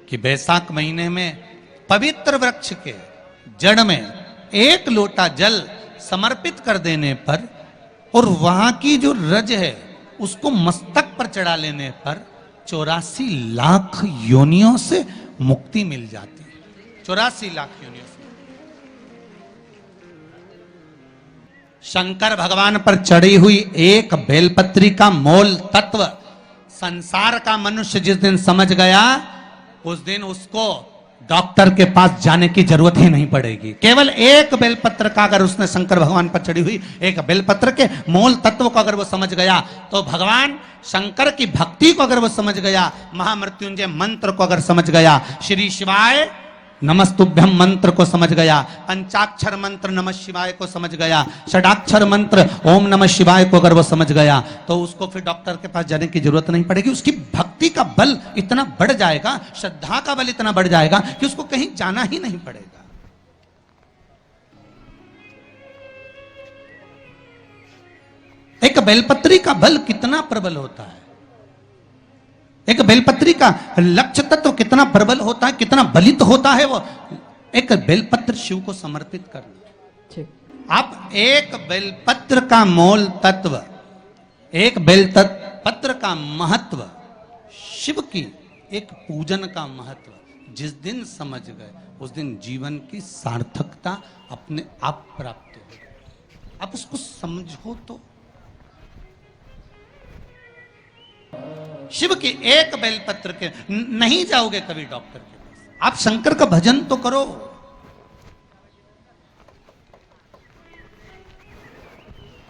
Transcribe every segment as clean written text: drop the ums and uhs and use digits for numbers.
कि बैसाख महीने में पवित्र वृक्ष के जड़ में एक लोटा जल समर्पित कर देने पर और वहां की जो रज है उसको मस्तक पर चढ़ा लेने पर 84 लाख योनियों से मुक्ति मिल जाती है। 84 लाख योनियों से। शंकर भगवान पर चढ़ी हुई एक बेलपत्री का मोल तत्व संसार का मनुष्य जिस दिन समझ गया उस दिन उसको डॉक्टर के पास जाने की जरूरत ही नहीं पड़ेगी। केवल एक बेलपत्र का अगर उसने शंकर भगवान पर चढ़ी हुई एक बेलपत्र के मूल तत्व को अगर वो समझ गया तो भगवान शंकर की भक्ति को अगर वो समझ गया, महामृत्युंजय मंत्र को अगर समझ गया, श्री शिवाय नमस्तुभ्यम मंत्र को समझ गया, पंचाक्षर मंत्र नमः शिवाय को समझ गया, षडाक्षर मंत्र ओम नमः शिवाय को अगर वो समझ गया तो उसको फिर डॉक्टर के पास जाने की जरूरत नहीं पड़ेगी। उसकी भक्ति का बल इतना बढ़ जाएगा, श्रद्धा का बल इतना बढ़ जाएगा कि उसको कहीं जाना ही नहीं पड़ेगा। एक बेलपत्री का बल कितना प्रबल होता है, एक बेलपत्री का लक्ष्य तत्व कितना प्रबल होता है, कितना बलित होता है। वो एक बेलपत्र शिव को समर्पित करना। आप एक बेलपत्र का मोल तत्व, एक बेलपत्र का महत्व, शिव की एक पूजन का महत्व जिस दिन समझ गए उस दिन जीवन की सार्थकता अपने आप प्राप्त हो। आप उसको समझो तो शिव की एक बेलपत्र के नहीं जाओगे कभी डॉक्टर के पास, आप शंकर का भजन तो करो।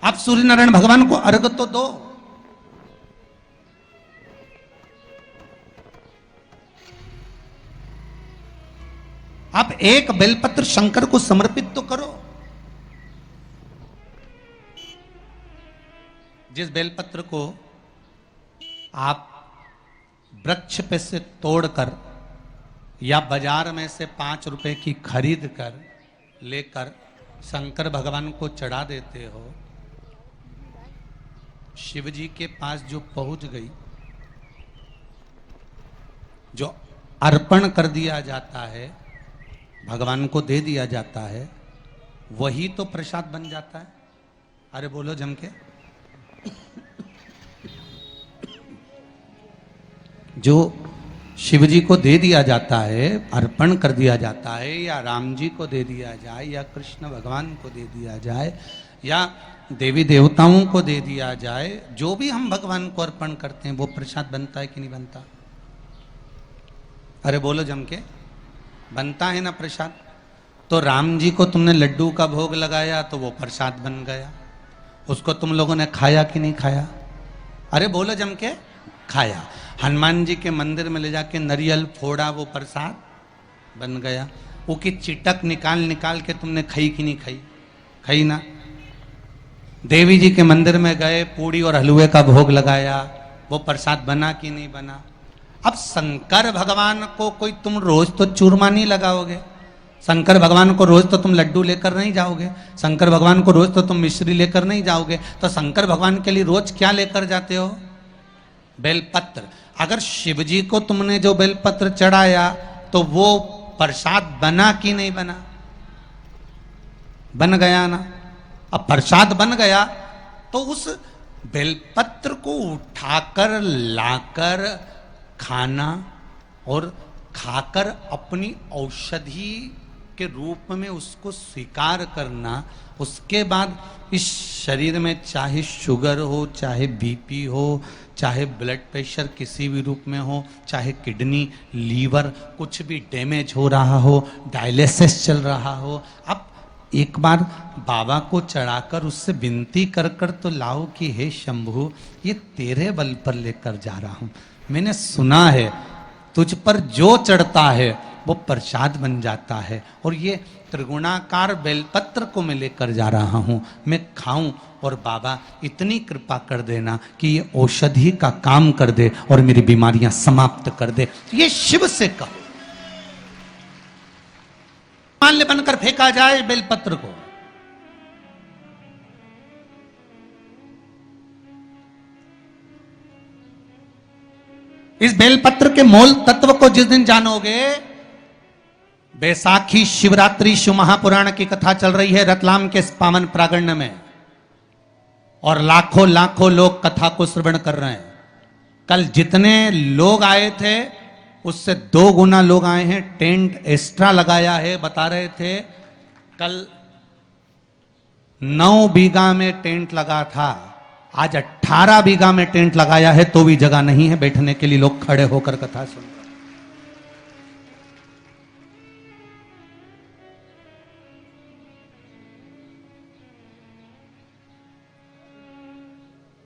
आप सूर्य नारायण भगवान को अर्घ तो दो। आप एक बेलपत्र शंकर को समर्पित तो करो। जिस बेलपत्र को आप वृक्ष पे से तोड़कर या बाजार में से 5 रुपए की खरीद कर लेकर शंकर भगवान को चढ़ा देते हो, शिव जी के पास जो पहुंच गई, जो अर्पण कर दिया जाता है, भगवान को दे दिया जाता है, वही तो प्रसाद बन जाता है। अरे बोलो जम के। जो शिव जी को दे दिया जाता है, अर्पण कर दिया जाता है, या राम जी को दे दिया जाए, या कृष्ण भगवान को दे दिया जाए, या देवी देवताओं को दे दिया जाए, जो भी हम भगवान को अर्पण करते हैं वो प्रसाद बनता है कि नहीं बनता? अरे बोलो जम के, बनता है ना प्रसाद। तो राम जी को तुमने लड्डू का भोग लगाया तो वो प्रसाद बन गया, उसको तुम लोगों ने खाया कि नहीं खाया? अरे बोलो जम के, खाया। हनुमान जी के मंदिर में ले जाके नारियल फोड़ा, वो प्रसाद बन गया। वो की चिटक निकाल निकाल के तुमने खाई कि नहीं खाई? खाई ना। देवी जी के मंदिर में गए, पूड़ी और हलवे का भोग लगाया, वो प्रसाद बना कि नहीं बना? अब शंकर भगवान को कोई तुम रोज तो चूरमा नहीं लगाओगे, शंकर भगवान को रोज तो तुम लड्डू लेकर नहीं जाओगे, शंकर भगवान को रोज तो तुम मिश्री लेकर नहीं जाओगे। तो शंकर भगवान के लिए रोज क्या लेकर जाते हो? बेलपत्र। अगर शिव जी को तुमने जो बेलपत्र चढ़ाया तो वो प्रसाद बना कि नहीं बना? बन गया ना। अब प्रसाद बन गया तो उस बेलपत्र को उठाकर लाकर खाना और खाकर अपनी औषधि के रूप में उसको स्वीकार करना, उसके बाद इस शरीर में चाहे शुगर हो, चाहे बीपी हो, चाहे ब्लड प्रेशर किसी भी रूप में हो, चाहे किडनी, लीवर कुछ भी डैमेज हो रहा हो, डायलिसिस चल रहा हो, अब एक बार बाबा को चढ़ाकर उससे विनती कर कर तो लाओ कि हे शंभु, ये तेरे बल पर लेकर जा रहा हूं। मैंने सुना है तुझ पर जो चढ़ता है वो प्रसाद बन जाता है, और ये त्रिगुणाकार बेलपत्र को मैं लेकर जा रहा हूं, मैं खाऊं और बाबा इतनी कृपा कर देना कि ये औषधि का काम कर दे और मेरी बीमारियां समाप्त कर दे। ये शिव से कहो। माल्य बनकर फेंका जाए बेलपत्र को, इस बेलपत्र के मूल तत्व को जिस दिन जानोगे, बैसाखी शिवरात्रि शिव महापुराण की कथा चल रही है रतलाम के इस पावन प्रांगण में, और लाखों लाखों लोग कथा को श्रवण कर रहे हैं। कल जितने लोग आए थे उससे 2 गुना लोग आए हैं। टेंट एक्स्ट्रा लगाया है, बता रहे थे कल 9 बीघा में टेंट लगा था, आज 18 बीघा में टेंट लगाया है, तो भी जगह नहीं है बैठने के लिए। लोग खड़े होकर कथा सुन रहे हैं।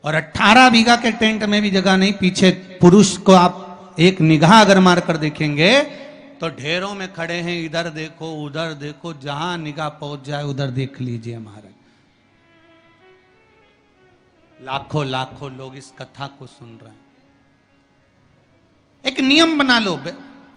और 18 बीघा के टेंट में भी जगह नहीं। पीछे पुरुष को आप एक निगाह अगर मारकर देखेंगे तो ढेरों में खड़े हैं, इधर देखो उधर देखो, जहां निगाह पहुंच जाए उधर देख लीजिए महाराज। लाखों लाखों लोग इस कथा को सुन रहे हैं। एक नियम बना लो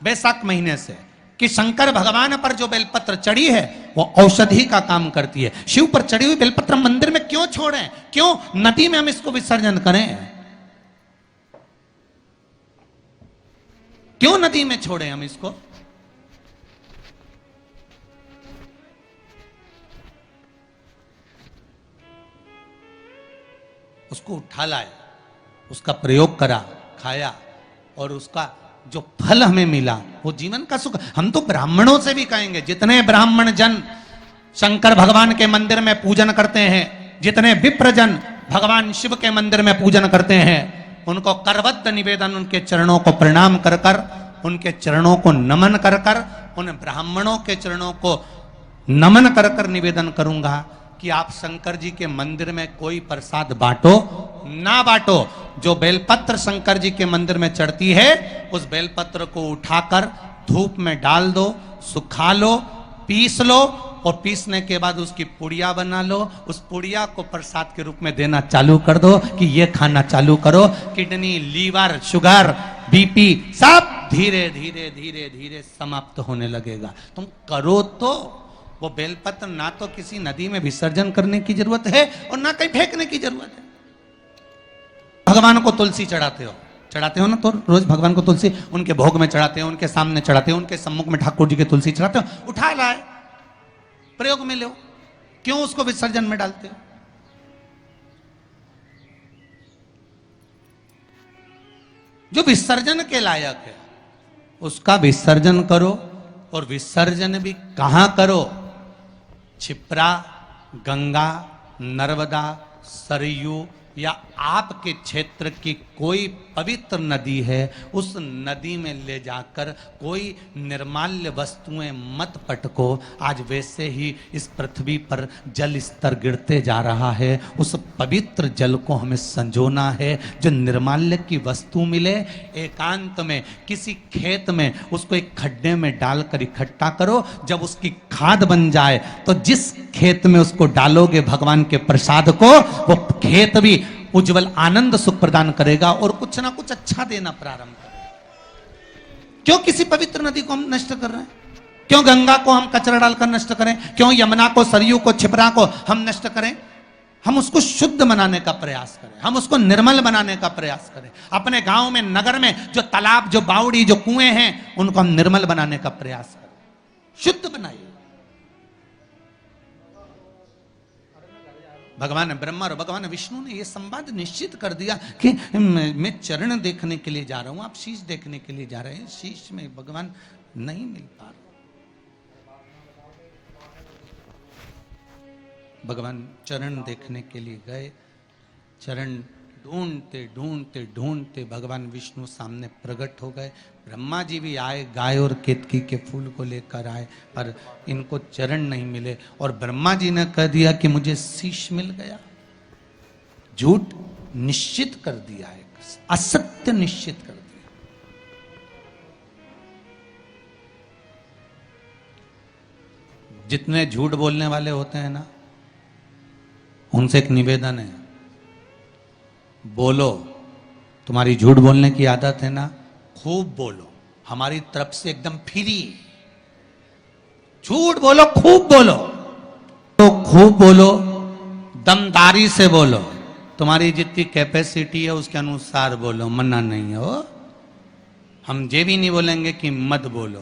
बैसाख महीने से कि शंकर भगवान पर जो बेलपत्र चढ़ी है वो औषधि का काम करती है। शिव पर चढ़ी हुई बेलपत्र मंदिर में क्यों छोड़ें, क्यों नदी में हम इसको विसर्जन करें, क्यों नदी में छोड़ें हम इसको। उसको उठा लाए, उसका प्रयोग करा, खाया, और उसका जो फल हमें मिला वो जीवन का सुख। हम तो ब्राह्मणों से भी कहेंगे, जितने ब्राह्मण जन शंकर भगवान के मंदिर में पूजन करते हैं, जितने विप्र जन भगवान शिव के मंदिर में पूजन करते हैं, उनको करबद्ध निवेदन, उनके चरणों को प्रणाम कर कर, उनके चरणों को नमन कर कर, उन ब्राह्मणों के चरणों को नमन कर कर निवेदन करूंगा कि आप शंकर जी के मंदिर में कोई प्रसाद बांटो ना बांटो। जो बेलपत्र शंकर जी के मंदिर में चढ़ती है उस बेलपत्र को उठाकर धूप में डाल दो, सुखा लो, पीस लो, और पीसने के बाद उसकी पुड़िया बना लो। उस पुड़िया को प्रसाद के रूप में देना चालू कर दो कि ये खाना चालू करो। किडनी, लीवर, शुगर, बीपी सब धीरे धीरे धीरे धीरे समाप्त होने लगेगा। तुम करो तो वो बेलपत्र ना तो किसी नदी में विसर्जन करने की जरूरत है और ना कहीं फेंकने की जरूरत है। भगवान को तुलसी चढ़ाते हो ना, तो रोज भगवान को तुलसी उनके भोग में चढ़ाते हो, उनके सामने चढ़ाते हो, उनके सम्मुख में ठाकुर जी के तुलसी चढ़ाते हो। उठा लाए, प्रयोग में लो, क्यों उसको विसर्जन में डालते हो। जो विसर्जन के लायक है उसका विसर्जन करो, और विसर्जन भी कहां करो। क्षिप्रा, गंगा, नर्मदा, सरयू या आपके क्षेत्र की कोई पवित्र नदी है, उस नदी में ले जाकर कोई निर्माल्य वस्तुएं मत पटको। आज वैसे ही इस पृथ्वी पर जल स्तर गिरते जा रहा है, उस पवित्र जल को हमें संजोना है। जो निर्माल्य की वस्तु मिले, एकांत में किसी खेत में उसको एक खड्डे में डालकर इकट्ठा करो। जब उसकी खाद बन जाए तो जिस खेत में उसको डालोगे भगवान के प्रसाद को, वो खेत भी उज्जवल आनंद सुख प्रदान करेगा और कुछ ना कुछ अच्छा देना प्रारंभ करेगा। क्यों किसी पवित्र नदी को हम नष्ट कर रहे हैं? क्यों गंगा को हम कचरा डालकर नष्ट करें? क्यों यमुना को, सरयू को, क्षिप्रा को हम नष्ट करें? हम उसको शुद्ध बनाने का प्रयास करें, हम उसको निर्मल बनाने का प्रयास करें। अपने गांव में, नगर में जो तालाब, जो बावड़ी, जो कुएं हैं, उनको हम निर्मल बनाने का प्रयास करें, शुद्ध बनाइए। भगवान ब्रह्मा और भगवान विष्णु ने यह संवाद निश्चित कर दिया कि मैं चरण देखने के लिए जा रहा हूं, आप शीश देखने के लिए जा रहे हैं। शीश में भगवान नहीं मिल पा रहे। भगवान चरण देखने के लिए गए, चरण ढूंढते ढूंढते ढूंढते भगवान विष्णु सामने प्रकट हो गए। ब्रह्मा जी भी आए, गाय और केतकी के फूल को लेकर आए, पर इनको चरण नहीं मिले। और ब्रह्मा जी ने कह दिया कि मुझे शीश मिल गया। झूठ निश्चित कर दिया है, असत्य निश्चित कर दिया। जितने झूठ बोलने वाले होते हैं ना, उनसे एक निवेदन है, बोलो। तुम्हारी झूठ बोलने की आदत है ना, खूब बोलो, हमारी तरफ से एकदम फ्री। झूठ बोलो, खूब बोलो, तो खूब बोलो, दमदारी से बोलो। तुम्हारी जितनी कैपेसिटी है उसके अनुसार बोलो, मना नहीं हो। हम ये भी नहीं बोलेंगे कि मत बोलो,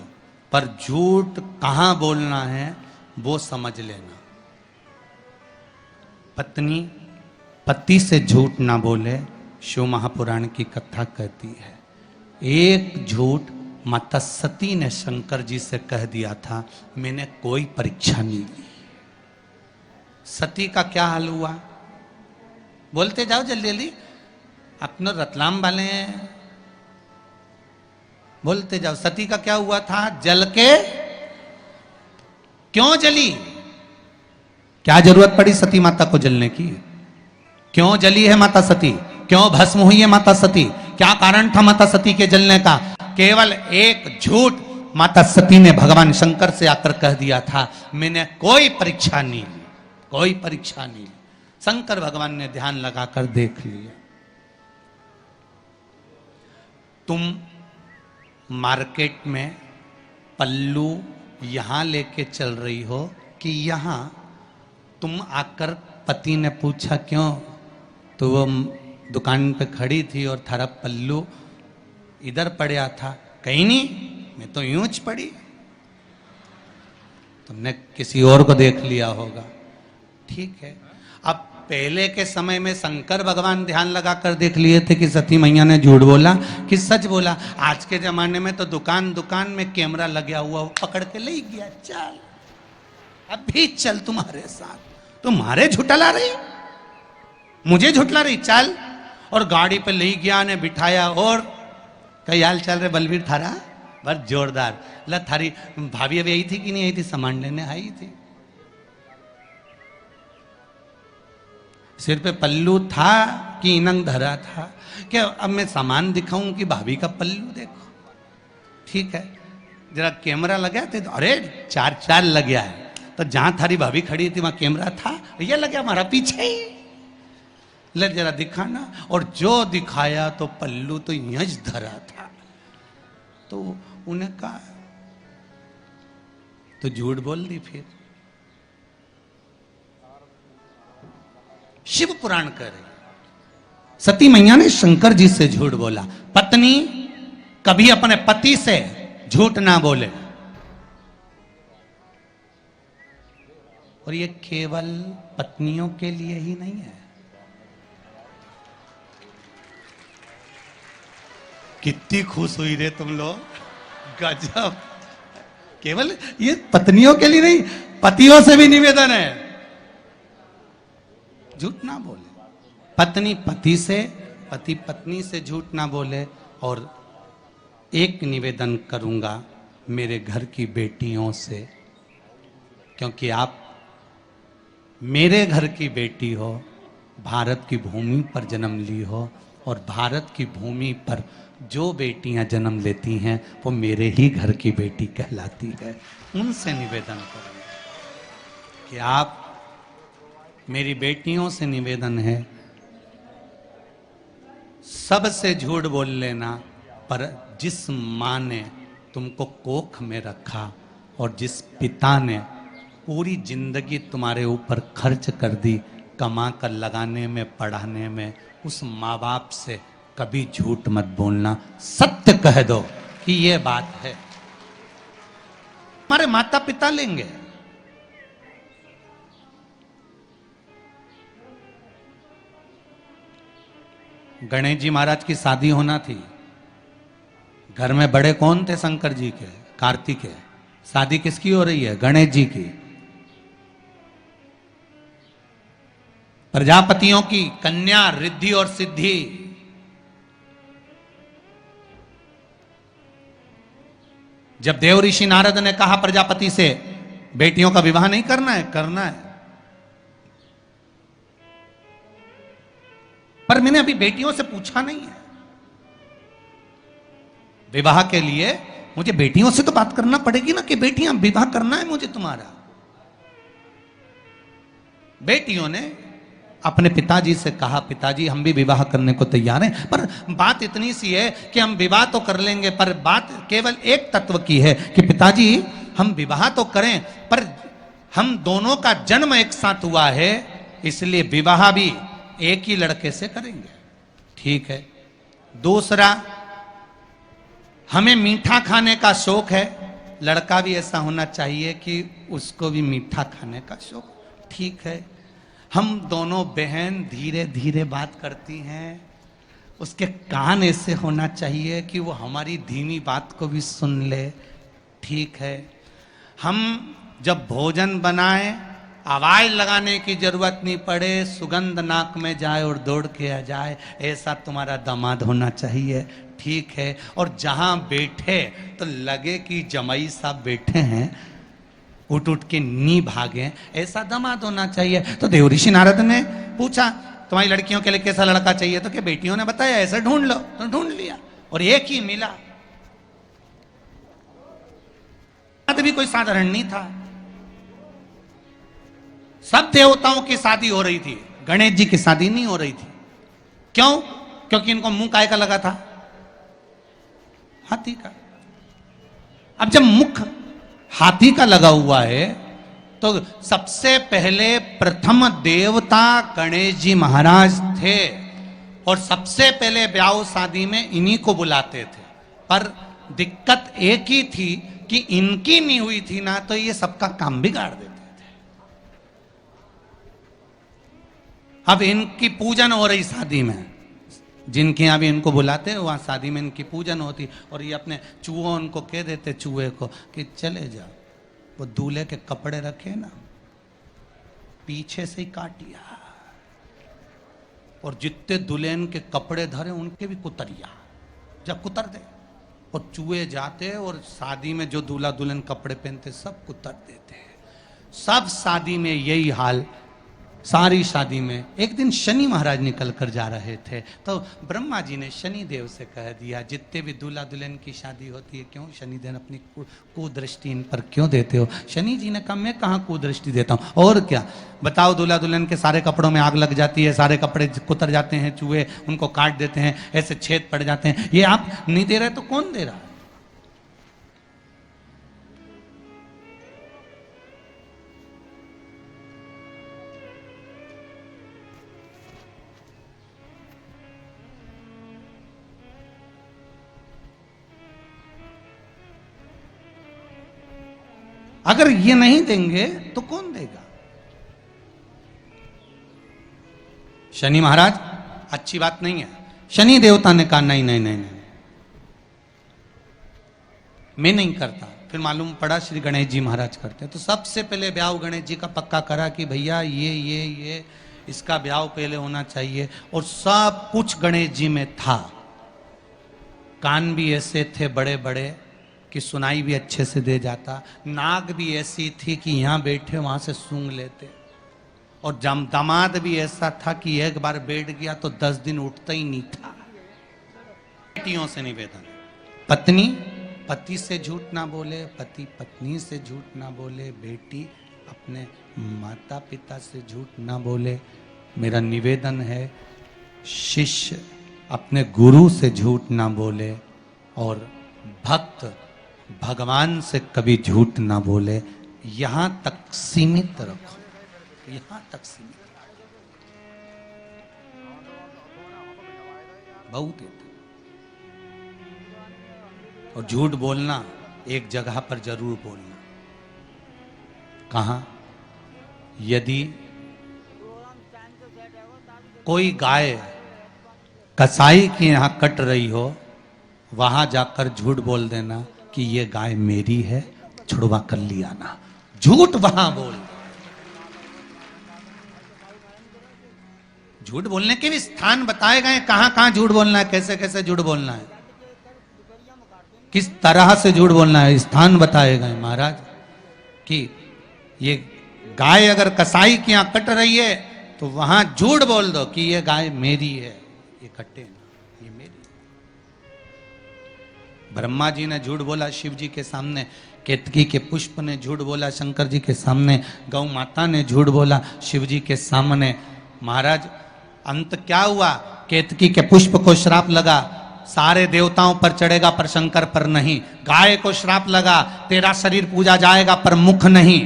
पर झूठ कहां बोलना है वो समझ लेना। पत्नी पति से झूठ ना बोले, शिव महापुराण की कथा कहती है। एक झूठ माता सती ने शंकर जी से कह दिया था, मैंने कोई परीक्षा नहीं ली। सती का क्या हाल हुआ, बोलते जाओ जल्दी जल्दी, अपने रतलाम वाले हैं, बोलते जाओ। सती का क्या हुआ था, जल के क्यों जली, क्या जरूरत पड़ी सती माता को जलने की, क्यों जली है माता सती, क्यों भस्म हुई है माता सती, क्या कारण था माता सती के जलने का। केवल एक झूठ माता सती ने भगवान शंकर से आकर कह दिया था, मैंने कोई परीक्षा नहीं ली, कोई परीक्षा नहीं ली। शंकर भगवान ने ध्यान लगाकर देख लिया, तुम मार्केट में पल्लू यहां लेके चल रही हो कि यहां, तुम आकर पति ने पूछा क्यों, तो वो दुकान पे खड़ी थी और थारा पल्लू इधर पड़ा था, कहीं नहीं, मैं तो यूं च पड़ी, तुमने किसी और को देख लिया होगा। ठीक है, अब पहले के समय में शंकर भगवान ध्यान लगाकर देख लिए थे कि सती मैया ने झूठ बोला कि सच बोला। आज के जमाने में तो दुकान दुकान में कैमरा लगा हुआ, वो पकड़ के ले गया, चल अभी चल तुम्हारे साथ, तुम्हारे झुटला रही, मुझे झुटला रही, चल। और गाड़ी पे ले गया ने बिठाया, और कई हाल चल रहे बलवीर थारा, बस जोरदार। ला थारी भाभी अभी आई थी कि नहीं आई थी, सामान लेने आई थी, सिर पे पल्लू था कि इनंग धरा था, क्या अब मैं सामान दिखाऊं कि भाभी का पल्लू देखो। ठीक है, जरा कैमरा लगा थे तो अरे चार चार लग गया है, तो जहां थारी भाभी खड़ी थी वहां कैमरा था, ये लग गया हमारा पीछे ही, ले जरा दिखाना। और जो दिखाया तो पल्लू तो यंज धरा था, तो उन्हें कहा तो झूठ बोल दी। फिर शिव पुराण कह रहे, सती मैया ने शंकर जी से झूठ बोला। पत्नी कभी अपने पति से झूठ ना बोले, और ये केवल पत्नियों के लिए ही नहीं है। कितनी खुश हुई रे तुम लोग, गजब। केवल ये पत्नियों के लिए नहीं, पतियों से भी निवेदन है, झूठ ना बोले। पत्नी पति से, पति पत्नी से झूठ ना बोले। और एक निवेदन करूंगा मेरे घर की बेटियों से, क्योंकि आप मेरे घर की बेटी हो, भारत की भूमि पर जन्म ली हो, और भारत की भूमि पर जो बेटियां जन्म लेती हैं वो मेरे ही घर की बेटी कहलाती है। उनसे निवेदन करूंगा कि आप, मेरी बेटियों से निवेदन है, सबसे झूठ बोल लेना, पर जिस माँ ने तुमको कोख में रखा और जिस पिता ने पूरी जिंदगी तुम्हारे ऊपर खर्च कर दी, कमा कर लगाने में, पढ़ाने में, उस माँ बाप से कभी झूठ मत बोलना, सत्य कह दो कि यह बात है। हमारे माता पिता लेंगे, गणेश जी महाराज की शादी होना थी, घर में बड़े कौन थे, शंकर जी के, कार्तिक है। शादी किसकी हो रही है, गणेश जी की। प्रजापतियों की कन्या रिद्धि और सिद्धि, जब देव ऋषि नारद ने कहा प्रजापति से बेटियों का विवाह नहीं करना है, करना है, पर मैंने अभी बेटियों से पूछा नहीं है, विवाह के लिए मुझे बेटियों से तो बात करना पड़ेगी ना कि बेटियां विवाह करना है मुझे तुम्हारा। बेटियों ने अपने पिताजी से कहा, पिताजी हम भी विवाह करने को तैयार हैं, पर बात इतनी सी है कि हम विवाह तो कर लेंगे, पर बात केवल एक तत्व की है कि पिताजी हम विवाह तो करें, पर हम दोनों का जन्म एक साथ हुआ है, इसलिए विवाह भी एक ही लड़के से करेंगे। ठीक है। दूसरा, हमें मीठा खाने का शौक है, लड़का भी ऐसा होना चाहिए कि उसको भी मीठा खाने का शौक, ठीक है। हम दोनों बहन धीरे धीरे बात करती हैं, उसके कान ऐसे होना चाहिए कि वो हमारी धीमी बात को भी सुन ले, ठीक है। हम जब भोजन बनाएं, आवाज लगाने की जरूरत नहीं पड़े, सुगंध नाक में जाए और दौड़ के आ जाए, ऐसा तुम्हारा दामाद होना चाहिए, ठीक है। और जहां बैठे तो लगे कि जमाई साहब बैठे हैं, उठ उठ के नी भागे, ऐसा दामाद होना चाहिए। तो देवऋषि नारद ने पूछा तुम्हारी लड़कियों के लिए कैसा लड़का चाहिए, तो क्या बेटियों ने बताया ऐसा ढूंढ लो, तो ढूंढ लिया और एक ही मिला। भी कोई साधारण नहीं था, सब देवताओं की शादी हो रही थी, गणेश जी की शादी नहीं हो रही थी। क्यों? क्योंकि इनको मुंह काय का लगा था, हाथी का। अब जब मुख हाथी का लगा हुआ है तो सबसे पहले प्रथम देवता गणेश जी महाराज थे और सबसे पहले ब्याह शादी में इन्हीं को बुलाते थे। पर दिक्कत एक ही थी कि इनकी नहीं हुई थी ना, तो ये सबका काम बिगाड़ देते थे। अब इनकी पूजन हो रही शादी में, जिनके यहां भी इनको बुलाते हैं वहां शादी में इनकी पूजन होती, और ये अपने चूहों उनको कह देते चूहे को कि चले जाओ, वो दूल्हे के कपड़े रखे ना पीछे से ही काटिया, और जितने दुल्हन के कपड़े धरे उनके भी कुतरिया, जब कुतर दे। और चूहे जाते और शादी में जो दूल्हा दुल्हन कपड़े पहनते सब कुतर देते हैं। सब शादी में यही हाल, सारी शादी में। एक दिन शनि महाराज निकल कर जा रहे थे तो ब्रह्मा जी ने शनि देव से कह दिया, जितने भी दूल्हा दुल्हन की शादी होती है, क्यों शनिदेव अपनी कुदृष्टि इन पर क्यों देते हो? शनि जी ने कहा मैं कहाँ कुदृष्टि देता हूँ, और क्या बताओ, दूल्हा दुल्हन के सारे कपड़ों में आग लग जाती है, सारे कपड़े कुतर जाते हैं, चूहे उनको काट देते हैं, ऐसे छेद पड़ जाते हैं, ये आप नहीं दे रहे तो कौन दे रहा है? अगर ये नहीं देंगे तो कौन देगा? शनि महाराज अच्छी बात नहीं है। शनि देवता ने कहा नहीं नहीं नहीं नहीं, मैं नहीं करता। फिर मालूम पड़ा श्री गणेश जी महाराज करते। तो सबसे पहले ब्याह गणेश जी का पक्का करा कि भैया ये इसका ब्याह पहले होना चाहिए, और सब कुछ गणेश जी में था। कान भी ऐसे थे बड़े बड़े कि सुनाई भी अच्छे से दे जाता, नाक भी ऐसी थी कि यहां बैठे वहां से सूंघ लेते, और दामाद भी ऐसा था कि एक बार बैठ गया तो 10 दिन उठता ही नहीं था। बेटियों से निवेदन, पत्नी पति से झूठ ना बोले, पति पत्नी से झूठ ना बोले, बेटी अपने माता पिता से झूठ ना बोले। मेरा निवेदन है शिष्य अपने गुरु से झूठ ना बोले, और भक्त भगवान से कभी झूठ ना बोले। यहां तक सीमित रखो, यहां तक सीमित, बहुत है। और झूठ बोलना एक जगह पर जरूर बोलना। कहां? यदि कोई गाय कसाई के यहां कट रही हो, वहां जाकर झूठ बोल देना कि ये गाय मेरी है, छुड़वा कर लिया ना। झूठ वहां बोल, झूठ बोलने के भी स्थान बताए गए, कहां कहां झूठ बोलना है, कैसे कैसे झूठ बोलना है, किस तरह से झूठ बोलना है, स्थान बताए गए महाराज। कि ये गाय अगर कसाई की यहां कट रही है तो वहां झूठ बोल दो कि ये गाय मेरी है, ये कटे ना, ये मेरी। ब्रह्मा जी ने झूठ बोला शिव जी के सामने, केतकी के पुष्प ने झूठ बोला शंकर जी के सामने, गौ माता ने झूठ बोला शिव जी के सामने। महाराज अंत क्या हुआ? केतकी के पुष्प को श्राप लगा, सारे देवताओं पर चढ़ेगा पर शंकर पर नहीं। गाय को श्राप लगा, तेरा शरीर पूजा जाएगा पर मुख नहीं।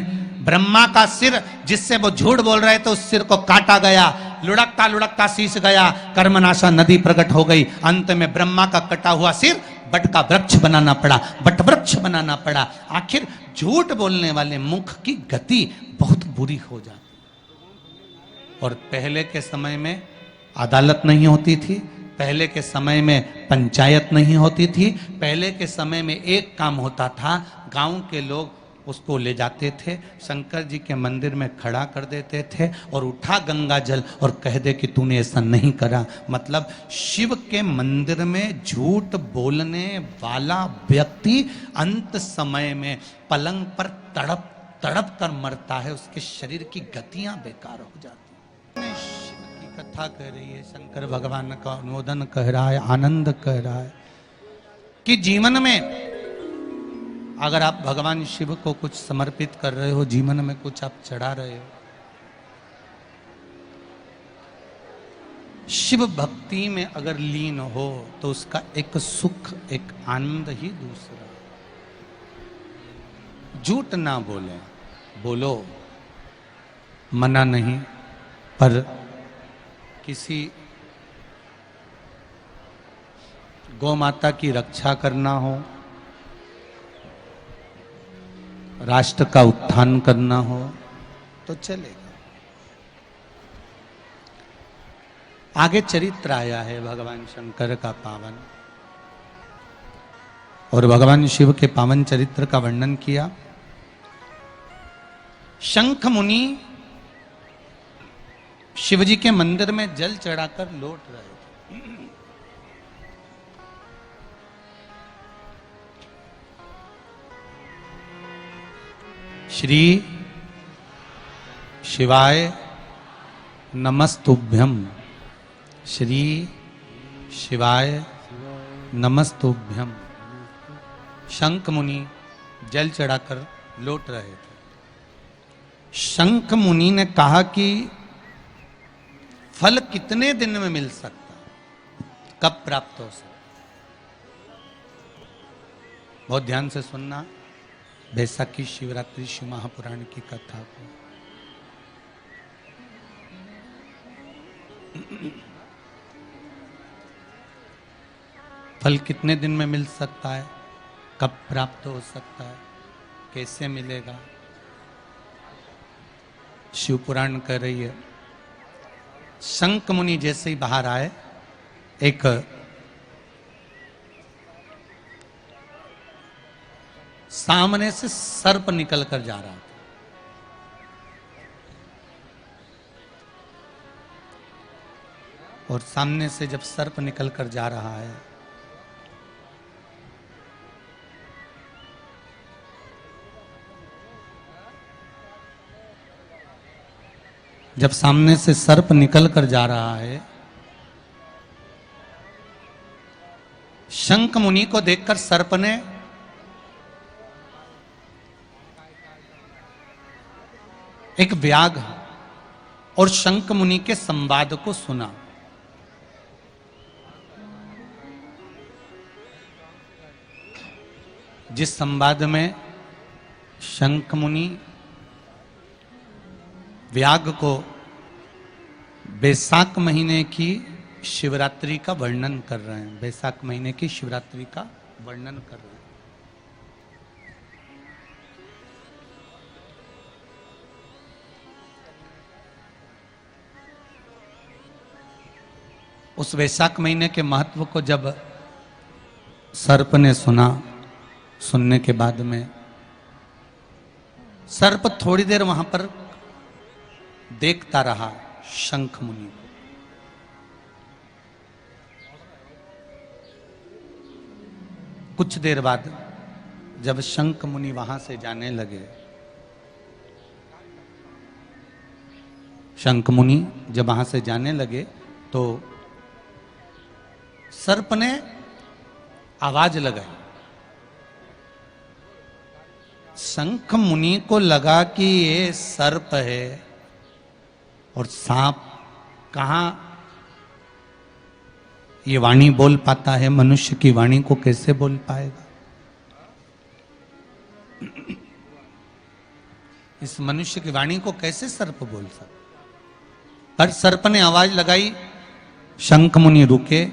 ब्रह्मा का सिर जिससे वो झूठ बोल रहे थे उस सिर को काटा गया, लुढ़कता लुढ़कता शीश गया, कर्मनाशा नदी प्रकट हो गई। अंत में ब्रह्मा का कटा हुआ सिर बट का वृक्ष बनाना पड़ा, बट वृक्ष बनाना पड़ा। आखिर झूठ बोलने वाले मुख की गति बहुत बुरी हो जाती। और पहले के समय में अदालत नहीं होती थी, पहले के समय में पंचायत नहीं होती थी, पहले के समय में एक काम होता था, गांव के लोग उसको ले जाते थे, शंकर जी के मंदिर में खड़ा कर देते थे और उठा गंगा जल और कह दे कि तूने ऐसा नहीं करा। मतलब शिव के मंदिर में झूठ बोलने वाला व्यक्ति अंत समय में पलंग पर तड़प तड़प कर मरता है, उसके शरीर की गतियां बेकार हो जाती हैं। शिव की कथा कह रही है, शंकर भगवान का अनुमोदन कह रहा है, आनंद कह रहा है कि जीवन में अगर आप भगवान शिव को कुछ समर्पित कर रहे हो, जीवन में कुछ आप चढ़ा रहे हो, शिव भक्ति में अगर लीन हो तो उसका एक सुख, एक आनंद ही दूसरा। झूठ ना बोले, बोलो, मना नहीं, पर किसी गौ माता की रक्षा करना हो, राष्ट्र का उत्थान करना हो तो चलेगा। आगे चरित्र आया है भगवान शंकर का पावन, और भगवान शिव के पावन चरित्र का वर्णन किया। शंख मुनि शिवजी के मंदिर में जल चढ़ाकर लौट रहे थे। श्री शिवाय नमस्तुभ्यम, श्री शिवाय नमस्तुभ्यम। शंख मुनि जल चढ़ाकर लौट रहे थे। शंख मुनि ने कहा कि फल कितने दिन में मिल सकता, कब प्राप्त हो सकता? बहुत ध्यान से सुनना बैसाखी शिवरात्रि शिव महापुराण की कथा को। फल कितने दिन में मिल सकता है, कब प्राप्त हो सकता है, कैसे मिलेगा? शिव पुराण कह रही है। शंख मुनि जैसे ही बाहर आए, एक सामने से सर्प निकल कर जा रहा था। और सामने से जब सर्प निकल कर जा रहा है, जब सामने से सर्प निकल कर जा रहा है, शंख मुनि को देखकर सर्प ने एक व्याघ्र और शंख मुनि के संवाद को सुना। जिस संवाद में शंख मुनि व्याघ्र को बैसाख महीने की शिवरात्रि का वर्णन कर रहे हैं। बैसाख महीने की शिवरात्रि का वर्णन कर रहे हैं। उस वैशाख महीने के महत्व को जब सर्प ने सुना, सुनने के बाद में सर्प थोड़ी देर वहां पर देखता रहा शंख मुनि को। कुछ देर बाद जब शंख मुनि वहां से जाने लगे, शंख मुनि जब वहां से जाने लगे तो सर्प ने आवाज लगाई। शंख मुनि को लगा कि ये सर्प है और सांप कहां ये वाणी बोल पाता है, मनुष्य की वाणी को कैसे बोल पाएगा? इस मनुष्य की वाणी को कैसे सर्प बोल सकता? पर सर्प ने आवाज लगाई, शंख मुनि रुके,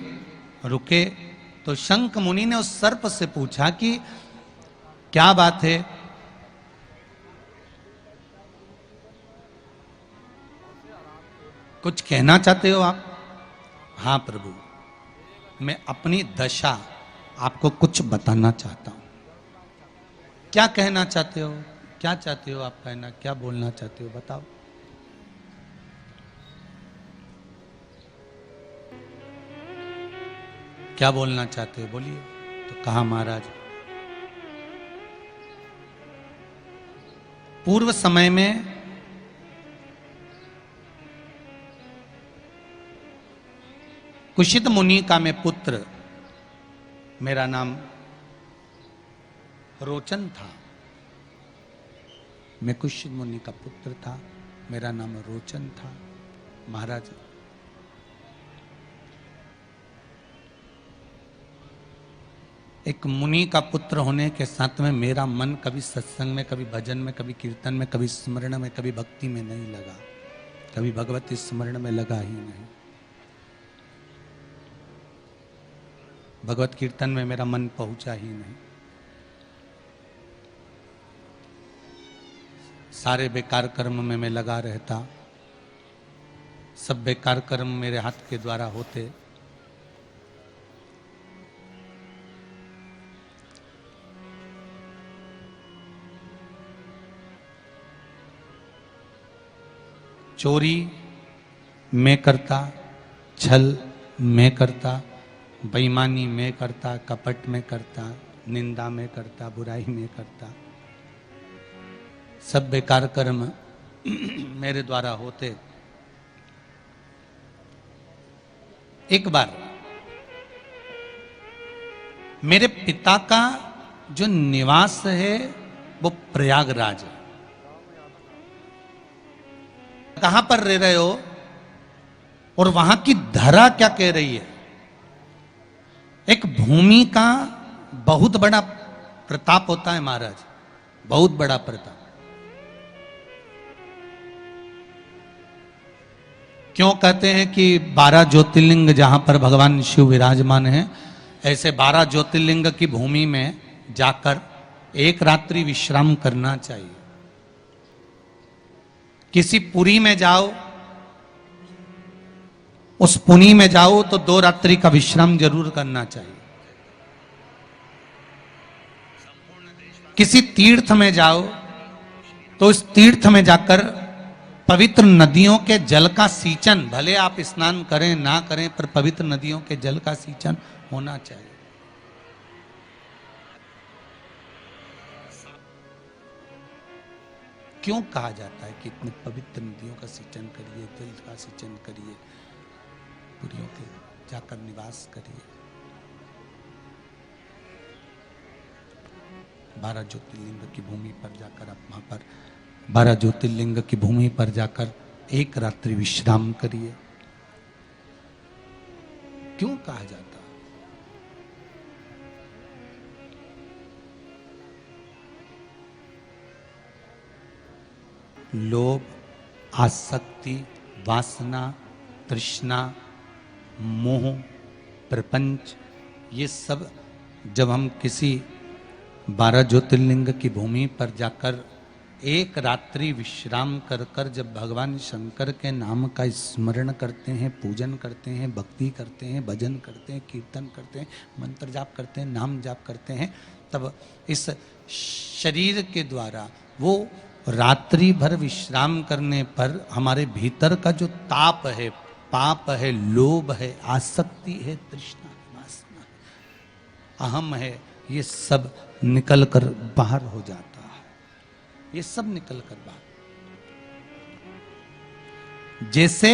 तो शंख मुनि ने उस सर्प से पूछा कि क्या बात है? कुछ कहना चाहते हो आप? हाँ प्रभु, मैं अपनी दशा आपको कुछ बताना चाहता हूं। क्या कहना चाहते हो? क्या चाहते हो आप कहना? क्या बोलना चाहते हो? बताओ। क्या बोलना चाहते हो? बोलिए। तो कहा महाराज, पूर्व समय में कुशित मुनि का मैं पुत्र, मेरा नाम रोचन था। मैं कुशित मुनि का पुत्र था, मेरा नाम रोचन था। महाराज, एक मुनि का पुत्र होने के साथ में मेरा मन कभी सत्संग में, कभी भजन में, कभी कीर्तन में, कभी स्मरण में, कभी भक्ति में नहीं लगा। कभी भगवती स्मरण में लगा ही नहीं। भगवत कीर्तन में मेरा मन पहुंचा ही नहीं। सारे बेकार कर्म में मैं लगा रहता। सब बेकार कर्म मेरे हाथ के द्वारा होते। चोरी मैं करता, छल मैं करता, बेईमानी मैं करता, कपट में करता, निंदा में करता, बुराई में करता। सब बेकार कर्म मेरे द्वारा होते। एक बार मेरे पिता का जो निवास है वो प्रयागराज है। कहां पर रह रहे हो और वहां की धरा क्या कह रही है? एक भूमि का बहुत बड़ा प्रताप होता है महाराज, बहुत बड़ा प्रताप। क्यों कहते हैं कि 12 ज्योतिर्लिंग जहां पर भगवान शिव विराजमान हैं, ऐसे 12 ज्योतिर्लिंग की भूमि में जाकर एक रात्रि विश्राम करना चाहिए। किसी पुरी में जाओ, उस पुरी में जाओ तो 2 रात्रि का विश्राम जरूर करना चाहिए। किसी तीर्थ में जाओ तो इस तीर्थ में जाकर पवित्र नदियों के जल का सींचन, भले आप स्नान करें ना करें, पर पवित्र नदियों के जल का सींचन होना चाहिए। क्यों कहा जाता है कि इतने पवित्र नदियों का सिंचन करिए, जल का सिंचन करिए, पुरियों के जाकर निवास करिए। 12 ज्योतिर्लिंग की भूमि पर जाकर आप वहां पर 12 ज्योतिर्लिंग की भूमि पर जाकर एक रात्रि विश्राम करिए। क्यों कहा जाता? लोभ, आसक्ति, वासना, तृष्णा, मोह, प्रपंच, ये सब जब हम किसी 12 ज्योतिर्लिंग की भूमि पर जाकर एक रात्रि विश्राम कर कर जब भगवान शंकर के नाम का स्मरण करते हैं, पूजन करते हैं, भक्ति करते हैं, भजन करते हैं, कीर्तन करते हैं, मंत्र जाप करते हैं, नाम जाप करते हैं, तब इस शरीर के द्वारा वो रात्रि भर विश्राम करने पर हमारे भीतर का जो ताप है, पाप है, लोभ है, आसक्ति है, तृष्णा है, वासना है, अहम है, ये सब निकल कर बाहर हो जाता है। ये सब निकल कर बाहर, जैसे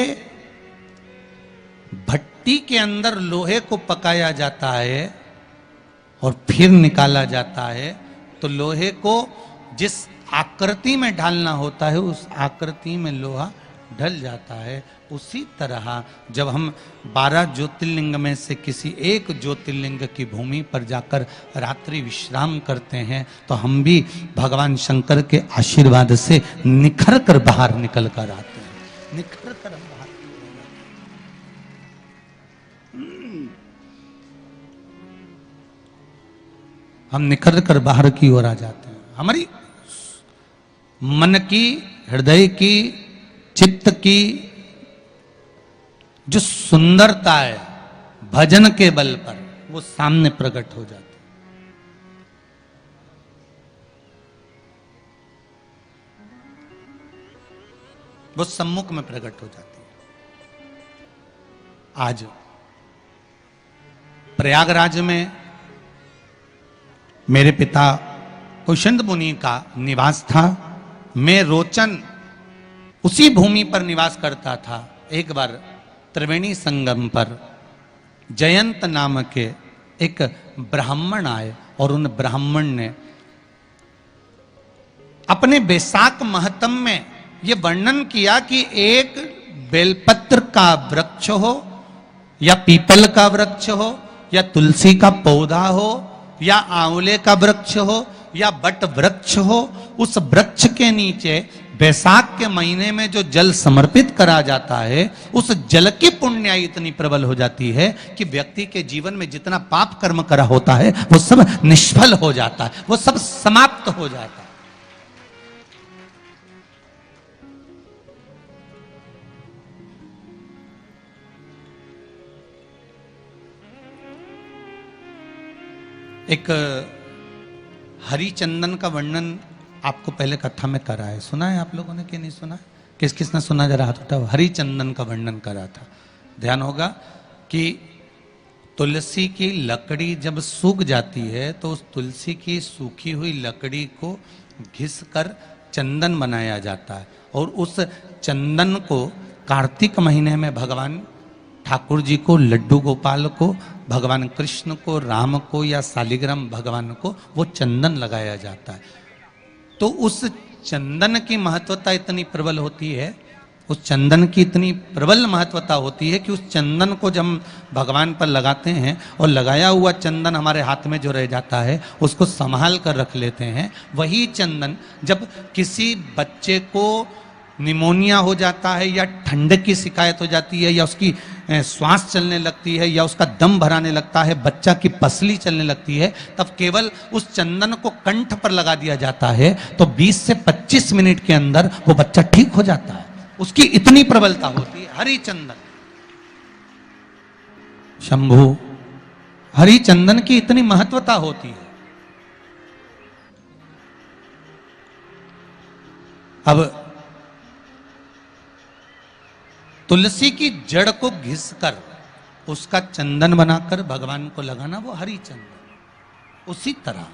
भट्टी के अंदर लोहे को पकाया जाता है और फिर निकाला जाता है, तो लोहे को जिस आकृति में ढालना होता है उस आकृति में लोहा ढल जाता है। उसी तरह जब हम 12 ज्योतिर्लिंग में से किसी एक ज्योतिर्लिंग की भूमि पर जाकर रात्रि विश्राम करते हैं तो हम भी भगवान शंकर के आशीर्वाद से निखर कर बाहर निकल कर आते हैं, निखर कर हम बाहर। हम निखर कर बाहर की ओर आ जाते हैं। हमारी मन की, हृदय की, चित्त की जो सुंदरता है भजन के बल पर, वो सामने प्रकट हो जाती है। वो सम्मुख में प्रकट हो जाती है। आज प्रयागराज में मेरे पिता कुशंद मुनि का निवास था। मैं रोचन उसी भूमि पर निवास करता था। एक बार त्रिवेणी संगम पर जयंत नाम के एक ब्राह्मण आए और उन ब्राह्मण ने अपने बैसाख महत्म में यह वर्णन किया कि एक बेलपत्र का वृक्ष हो या पीपल का वृक्ष हो या तुलसी का पौधा हो या आंवले का वृक्ष हो या बट वृक्ष हो, उस वृक्ष के नीचे बैसाख के महीने में जो जल समर्पित करा जाता है, उस जल की पुण्याई इतनी प्रबल हो जाती है कि व्यक्ति के जीवन में जितना पाप कर्म करा होता है वो सब निष्फल हो जाता है, वो सब समाप्त हो जाता है। एक हरिचंदन का वर्णन आपको पहले कथा में करा है, सुना है आप लोगों ने कि नहीं सुना है? किस किसने सुना, जरा हाथ उठाओ। हरिचंदन का वर्णन करा था। ध्यान होगा कि तुलसी की लकड़ी जब सूख जाती है तो उस तुलसी की सूखी हुई लकड़ी को घिस कर चंदन बनाया जाता है, और उस चंदन को कार्तिक महीने में भगवान ठाकुर जी को, लड्डू गोपाल को, भगवान कृष्ण को, राम को या शालिग्राम भगवान को वो चंदन लगाया जाता है। तो उस चंदन की महत्वता इतनी प्रबल होती है, उस चंदन की इतनी प्रबल महत्वता होती है कि उस चंदन को जब हम भगवान पर लगाते हैं और लगाया हुआ चंदन हमारे हाथ में जो रह जाता है उसको संभाल कर रख लेते हैं। वही चंदन जब किसी बच्चे को निमोनिया हो जाता है या ठंड की शिकायत हो जाती है या उसकी श्वास चलने लगती है या उसका दम भराने लगता है, बच्चा की पसली चलने लगती है, तब केवल उस चंदन को कंठ पर लगा दिया जाता है तो 20 से 25 मिनट के अंदर वो बच्चा ठीक हो जाता है। उसकी इतनी प्रबलता होती है। हरिचंदन, शंभु, हरिचंदन की इतनी महत्वता होती है। अब तुलसी की जड़ को घिसकर उसका चंदन बनाकर भगवान को लगाना, वो हरिचंदन। उसी तरह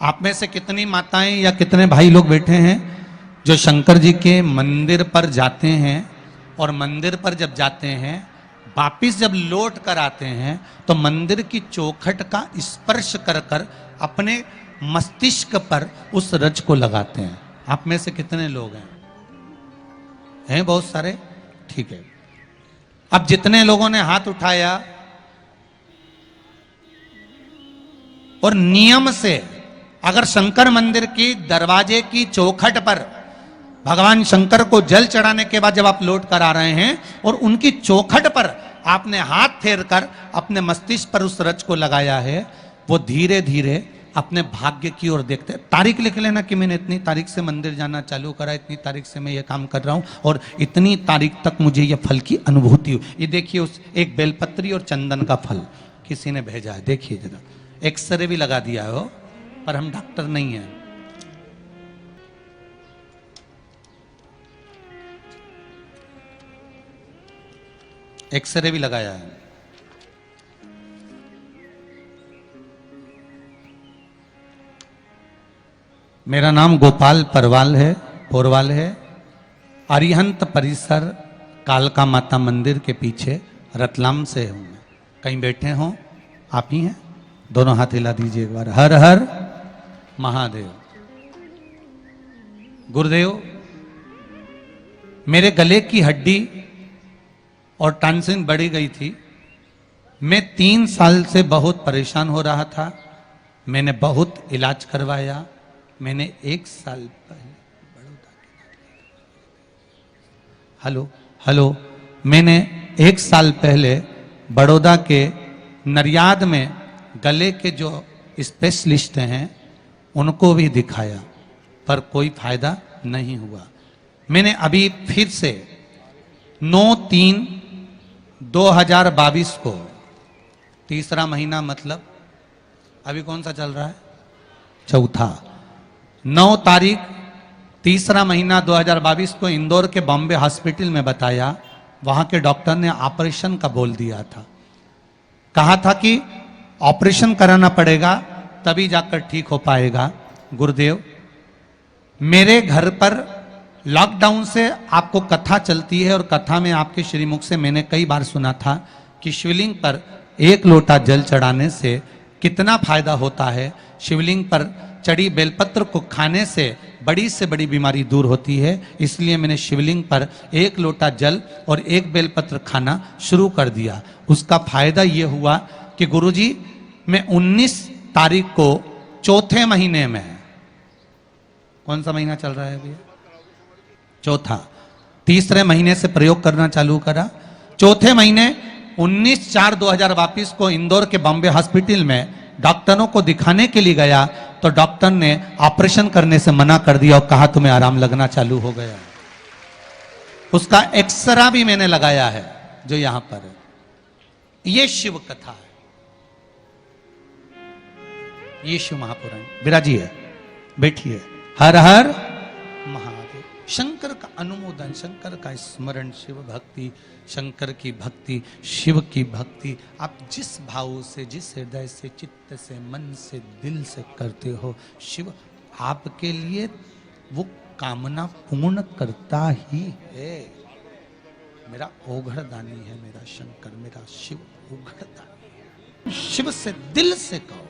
आप में से कितनी माताएं या कितने भाई लोग बैठे हैं जो शंकर जी के मंदिर पर जाते हैं और मंदिर पर जब जाते हैं वापिस जब लौट कर आते हैं तो मंदिर की चौखट का स्पर्श कर कर अपने मस्तिष्क पर उस रज को लगाते हैं? आप में से कितने लोग हैं? हैं बहुत सारे, ठीक है। अब जितने लोगों ने हाथ उठाया और नियम से अगर शंकर मंदिर की दरवाजे की चौखट पर भगवान शंकर को जल चढ़ाने के बाद जब आप लौट कर आ रहे हैं और उनकी चौखट पर आपने हाथ फेर कर अपने मस्तिष्क पर उस रज को लगाया है, वो धीरे धीरे अपने भाग्य की ओर देखते हैं। तारीख लिख लेना कि मैंने इतनी तारीख से मंदिर जाना चालू करा, इतनी तारीख से मैं ये काम कर रहा हूं और इतनी तारीख तक मुझे ये फल की अनुभूति हुई। ये देखिए, उस एक बेलपत्री और चंदन का फल किसी ने भेजा है, देखिए जरा। एक्सरे भी लगा दिया हो, पर हम डॉक्टर नहीं हैं। एक्सरे भी लगाया है। मेरा नाम गोपाल परवाल है, पोरवाल है। अरिहंत परिसर कालका माता मंदिर के पीछे रतलाम से हूं मैं। कहीं बैठे हो आप ही हैं? दोनों हाथ हिला दीजिए एक बार। हर हर महादेव। गुरुदेव, मेरे गले की हड्डी और टॉन्सिल बढ़ी गई थी। मैं 3 साल से बहुत परेशान हो रहा था। मैंने बहुत इलाज करवाया। मैंने 1 साल पहले हेलो, मैंने 1 साल पहले बड़ौदा के नरियाद में गले के जो स्पेशलिस्ट हैं उनको भी दिखाया, पर कोई फायदा नहीं हुआ। मैंने अभी फिर से 9/3/2022 को, तीसरा महीना मतलब अभी कौन सा चल रहा है, चौथा, 9 तारीख तीसरा महीना 2022 को इंदौर के बॉम्बे हॉस्पिटल में बताया। वहां के डॉक्टर ने ऑपरेशन का बोल दिया था, कहा था कि ऑपरेशन कराना पड़ेगा तभी जाकर ठीक हो पाएगा। गुरुदेव, मेरे घर पर लॉकडाउन से आपको कथा चलती है और कथा में आपके श्रीमुख से मैंने कई बार सुना था कि शिवलिंग पर 1 लोटा जल चढ़ाने से कितना फायदा होता है। शिवलिंग पर चढ़ी बेलपत्र को खाने से बड़ी बीमारी दूर होती है। इसलिए मैंने शिवलिंग पर 1 लोटा जल और 1 बेलपत्र खाना शुरू कर दिया। उसका फायदा यह हुआ कि गुरुजी, मैं 19 तारीख को चौथे महीने में, कौन सा महीना चल रहा है अभी, चौथा, तीसरे महीने से प्रयोग करना चालू करा। चौथे महीने 19/4/2022 को इंदौर के बॉम्बे हॉस्पिटल में डॉक्टरों को दिखाने के लिए गया तो डॉक्टर ने ऑपरेशन करने से मना कर दिया और कहा तुम्हें आराम लगना चालू हो गया। उसका एक्सरा भी मैंने लगाया है जो यहां पर है। ये शिव कथा है, ये शिव महापुराण। विराजिए, बैठिए। हर हर महादेव। शंकर का अनुमोदन, शंकर का स्मरण, शिव भक्ति, शंकर की भक्ति, शिव की भक्ति आप जिस भाव से, जिस हृदय से, चित्त से, मन से, दिल से करते हो, शिव आपके लिए वो कामना पूर्ण करता ही है। मेरा ओघड़दानी है मेरा शंकर, मेरा शिव ओघड़दानी है। शिव से दिल से कहो।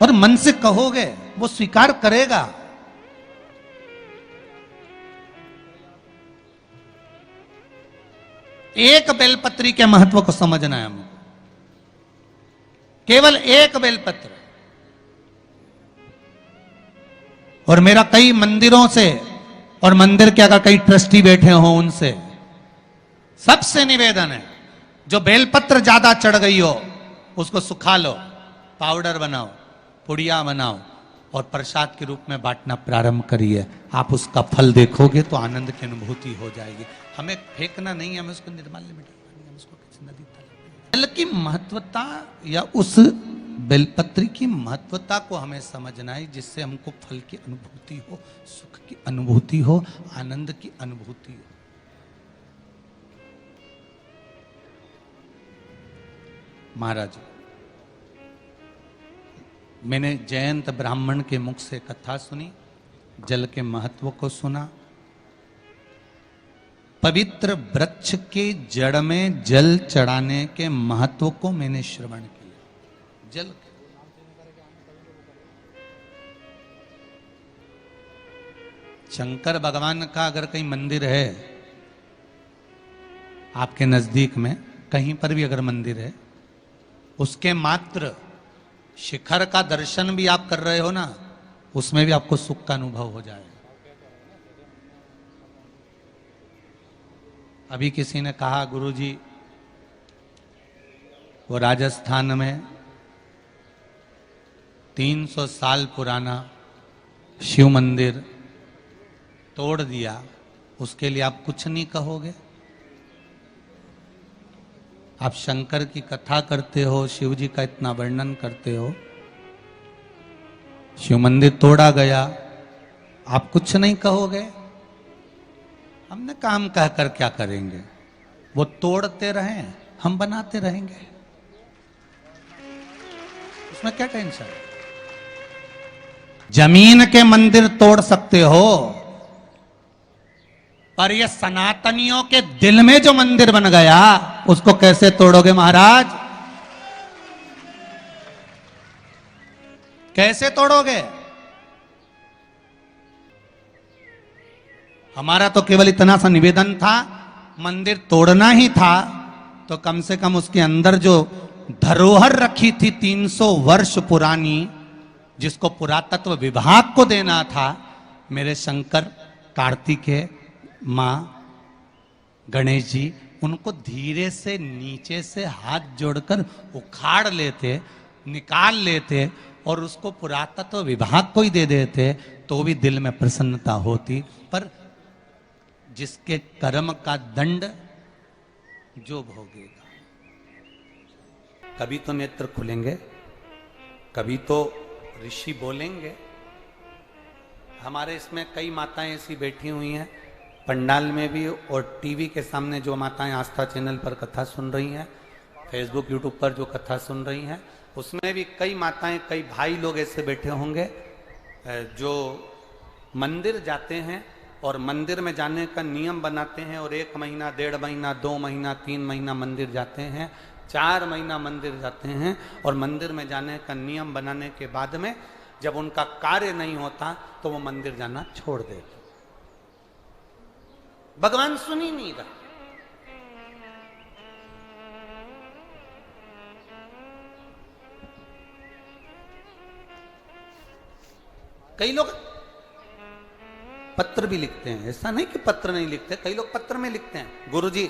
और मन से कहोगे वो स्वीकार करेगा। एक बेलपत्री के महत्व को समझना है हमको। केवल एक बेलपत्र। और मेरा कई मंदिरों से, और मंदिर के अगर कई ट्रस्टी बैठे हो उनसे सबसे निवेदन है, जो बेलपत्र ज्यादा चढ़ गई हो उसको सुखा लो, पाउडर बनाओ, पुड़िया बनाओ और प्रसाद के रूप में बांटना प्रारंभ करिए। आप उसका फल देखोगे तो आनंद की अनुभूति हो जाएगी। हमें फेंकना नहीं है, हमें उसको निर्माल्य में डालना नहीं है, उसको किसी नदी तालाब। जल की महत्वता या उस बेलपत्री की महत्वता को हमें समझना है, जिससे हमको फल की अनुभूति हो, सुख की अनुभूति हो, आनंद की अनुभूति हो। महाराज, मैंने जयंत ब्राह्मण के मुख से कथा सुनी, जल के महत्व को सुना। पवित्र वृक्ष के जड़ में जल चढ़ाने के महत्व को मैंने श्रवण किया। जल शंकर भगवान का अगर कहीं मंदिर है आपके नजदीक में, कहीं पर भी अगर मंदिर है, उसके मात्र शिखर का दर्शन भी आप कर रहे हो ना, उसमें भी आपको सुख का अनुभव हो जाएगा। अभी किसी ने कहा, गुरुजी वो राजस्थान में 300 साल पुराना शिव मंदिर तोड़ दिया, उसके लिए आप कुछ नहीं कहोगे? आप शंकर की कथा करते हो, शिव जी का इतना वर्णन करते हो, शिव मंदिर तोड़ा गया, आप कुछ नहीं कहोगे? हमने काम कहकर क्या करेंगे? वो तोड़ते रहें, हम बनाते रहेंगे, उसमें क्या टेंशन? जमीन के मंदिर तोड़ सकते हो, पर ये सनातनियों के दिल में जो मंदिर बन गया उसको कैसे तोड़ोगे महाराज? कैसे तोड़ोगे? हमारा तो केवल इतना सा निवेदन था, मंदिर तोड़ना ही था तो कम से कम उसके अंदर जो धरोहर रखी थी 300 वर्ष पुरानी, जिसको पुरातत्व विभाग को देना था, मेरे शंकर कार्तिकेय माँ गणेश जी उनको धीरे से नीचे से हाथ जोड़कर उखाड़ लेते, निकाल लेते और उसको पुरातत्व विभाग को ही दे देते तो भी दिल में प्रसन्नता होती। पर जिसके कर्म का दंड जो भोगेगा। कभी तो नेत्र खुलेंगे, कभी तो ऋषि बोलेंगे। हमारे इसमें कई माताएं ऐसी बैठी हुई हैं पंडाल में भी और टीवी के सामने जो माताएं आस्था चैनल पर कथा सुन रही हैं, फेसबुक यूट्यूब पर जो कथा सुन रही हैं, उसमें भी कई माताएं कई भाई लोग ऐसे बैठे होंगे जो मंदिर जाते हैं और मंदिर में जाने का नियम बनाते हैं और 1 महीना 1.5 महीना 2 महीना 3 महीना मंदिर जाते हैं, 4 महीना मंदिर जाते हैं और मंदिर में जाने का नियम बनाने के बाद में जब उनका कार्य नहीं होता तो वो मंदिर जाना छोड़ देते। भगवान सुन ही नहीं रहा। कई लोग पत्र भी लिखते हैं, ऐसा नहीं कि पत्र नहीं लिखते, कई लोग पत्र में लिखते हैं, गुरुजी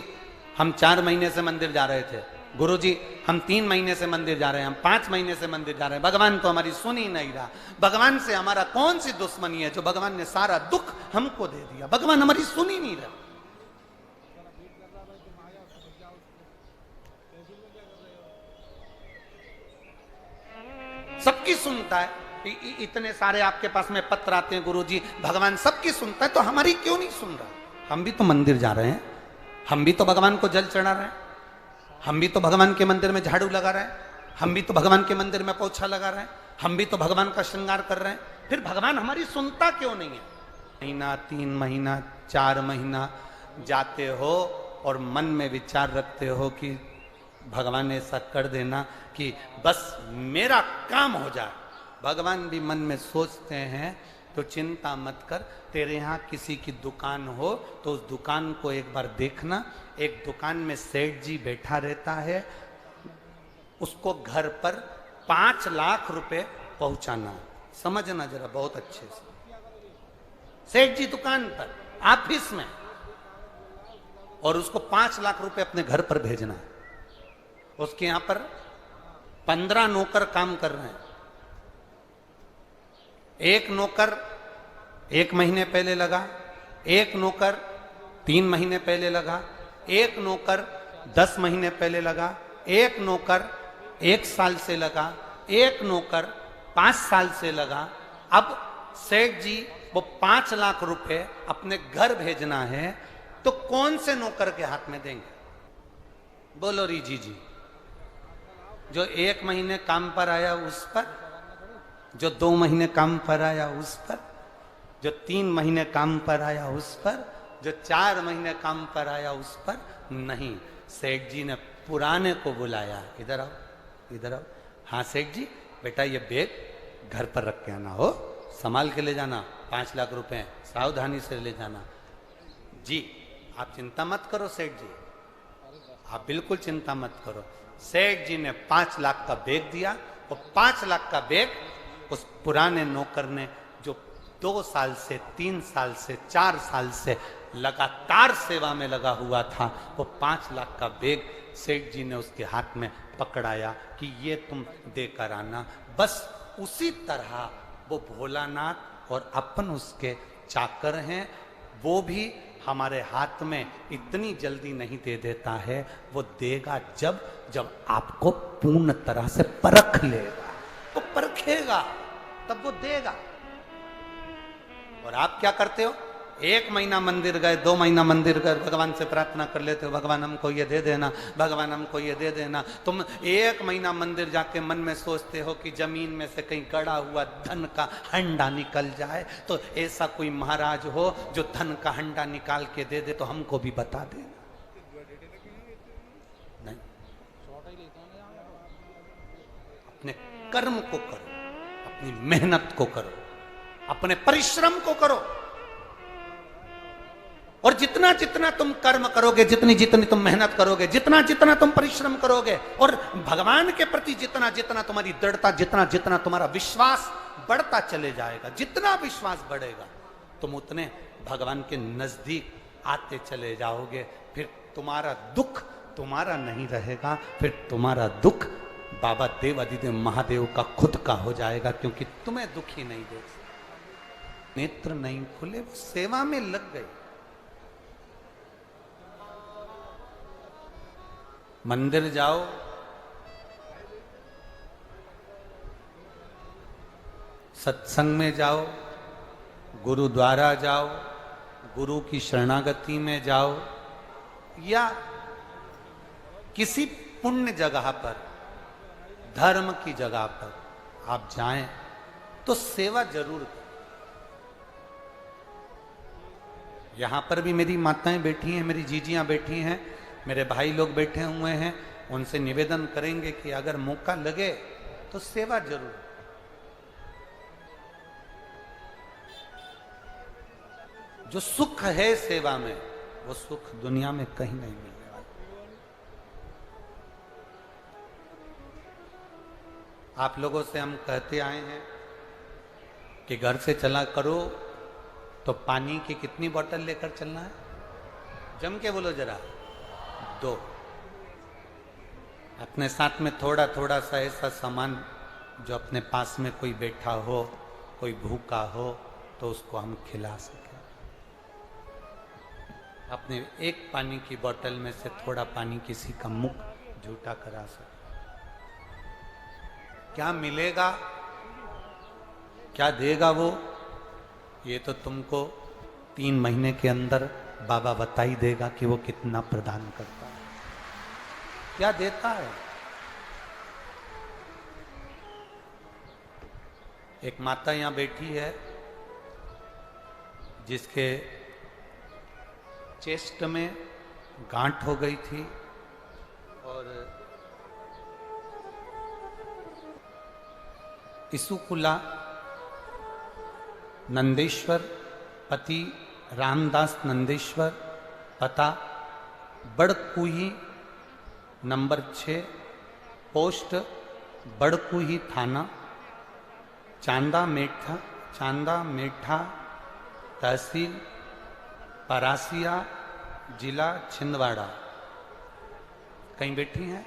हम 4 महीने से मंदिर जा रहे थे, गुरुजी हम 3 महीने से मंदिर जा रहे हैं, हम 5 महीने से मंदिर जा रहे हैं, भगवान तो हमारी सुन ही नहीं रहा। भगवान से हमारा कौन सी दुश्मनी है जो भगवान ने सारा दुख हमको दे दिया, भगवान हमारी सुन ही नहीं रहा। सबकी सुनता है, इतने सारे आपके पास में पत्र आते हैं, गुरुजी भगवान सबकी सुनता है तो हमारी क्यों नहीं सुन रहा? हम भी तो मंदिर जा रहे हैं, हम भी तो भगवान को जल चढ़ा रहे हैं, हम भी तो भगवान के मंदिर में झाड़ू लगा रहे हैं, हम भी तो भगवान के मंदिर में पोछा लगा रहे हैं, हम भी तो भगवान का श्रृंगार कर रहे हैं, फिर भगवान हमारी सुनता क्यों नहीं है? महीना 3 महीना 4 महीना जाते हो और मन में विचार रखते हो कि भगवान ऐसा कर देना कि बस मेरा काम हो जाए। भगवान भी मन में सोचते हैं तो चिंता मत कर, तेरे यहाँ किसी की दुकान हो तो उस दुकान को एक बार देखना। एक दुकान में सेठ जी बैठा रहता है, उसको घर पर 5 लाख रुपए पहुंचाना। समझना जरा बहुत अच्छे से, सेठ जी दुकान पर ऑफिस में और उसको 5 लाख रुपए अपने घर पर भेजना है। उसके यहां पर 15 नौकर काम कर रहे हैं। एक नौकर 1 महीने पहले लगा, एक नौकर 3 महीने पहले लगा, एक नौकर 10 महीने पहले लगा, एक नौकर 1 साल से लगा, एक नौकर 5 साल से लगा। अब सेठ जी वो 5 लाख रुपए अपने घर भेजना है तो कौन से नौकर के हाथ में देंगे? बोलो रीजी जी। जो 1 महीने काम पर आया उस पर, जो 2 महीने काम पर आया उस पर, जो 3 महीने काम पर आया उस पर, जो 4 महीने काम पर आया उस पर नहीं। सेठ जी ने पुराने को बुलाया, इधर आओ, इधर आओ। हाँ सेठ जी, बेटा ये बैग घर पर रख के आना, हो संभाल के ले जाना, 5 लाख रुपए सावधानी से ले जाना। जी आप चिंता मत करो सेठ जी, आप बिल्कुल चिंता मत करो। सेठ जी ने 5 लाख का बैग दिया और 5 लाख का बैग उस पुराने नौकर ने जो 2 साल से 3 साल से 4 साल से लगातार सेवा में लगा हुआ था, वो 5 लाख का बैग सेठ जी ने उसके हाथ में पकड़ाया कि ये तुम देकर आना। बस उसी तरह वो भोलानाथ और अपन उसके चाकर हैं, वो भी हमारे हाथ में इतनी जल्दी नहीं दे देता है, वो देगा जब जब आपको पूर्ण तरह से परख लेगा, वो परखेगा तब वो देगा। और आप क्या करते हो? 1 महीना मंदिर गए, 2 महीना मंदिर गए, भगवान से प्रार्थना कर लेते हो, भगवान हमको ये दे देना, भगवान हमको ये दे देना। तुम 1 महीना मंदिर जाके मन में सोचते हो कि जमीन में से कहीं गड़ा हुआ धन का हंडा निकल जाए, तो ऐसा कोई महाराज हो जो धन का हंडा निकाल के दे दे तो हमको भी बता देना। नहीं, अपने कर्म को करो, अपनी मेहनत को करो, अपने परिश्रम को करो। और जितना जितना तुम कर्म करोगे, जितनी जितनी तुम मेहनत करोगे, जितना जितना तुम परिश्रम करोगे और भगवान के प्रति जितना जितना तुम्हारी दृढ़ता, जितना जितना तुम्हारा विश्वास बढ़ता चले जाएगा, जितना विश्वास बढ़ेगा तुम उतने भगवान के नजदीक आते चले जाओगे, फिर तुम्हारा दुख तुम्हारा नहीं रहेगा, फिर तुम्हारा दुख बाबा देव अधिदेव महादेव का खुद का हो जाएगा, क्योंकि तुम्हें दुखी नहीं देख सकते। नेत्र नहीं खुले, वो सेवा में लग गए। मंदिर जाओ, सत्संग में जाओ, गुरुद्वारा जाओ, गुरु की शरणागति में जाओ, या किसी पुण्य जगह पर, धर्म की जगह पर आप जाएं तो सेवा जरूर करें। यहां पर भी मेरी माताएं बैठी हैं, मेरी जीजियां बैठी हैं, मेरे भाई लोग बैठे हुए हैं, उनसे निवेदन करेंगे कि अगर मौका लगे तो सेवा जरूर। जो सुख है सेवा में, वो सुख दुनिया में कहीं नहीं मिलने वाला। आप लोगों से हम कहते आए हैं कि घर से चला करो तो पानी की कितनी बोतल लेकर चलना है? जम के बोलो जरा, 2। अपने साथ में थोड़ा थोड़ा सा ऐसा सामान जो अपने पास में कोई बैठा हो, कोई भूखा हो, तो उसको हम खिला सकें। अपने एक पानी की बोतल में से थोड़ा पानी किसी का मुख झूठा करा सके। क्या मिलेगा, क्या देगा वो, ये तो तुमको 3 महीने के अंदर बाबा बता ही देगा कि वो कितना प्रदान करता है, क्या देता है। एक माता यहां बैठी है जिसके चेस्ट में गांठ हो गई थी और इसुकुला नंदेश्वर, पति रामदास नंदेश्वर, पता बड़कुही नंबर 6, पोस्ट बड़कुही थाना, चांदा मेठा तहसील परासिया, जिला छिंदवाड़ा। कहीं बैठी हैं?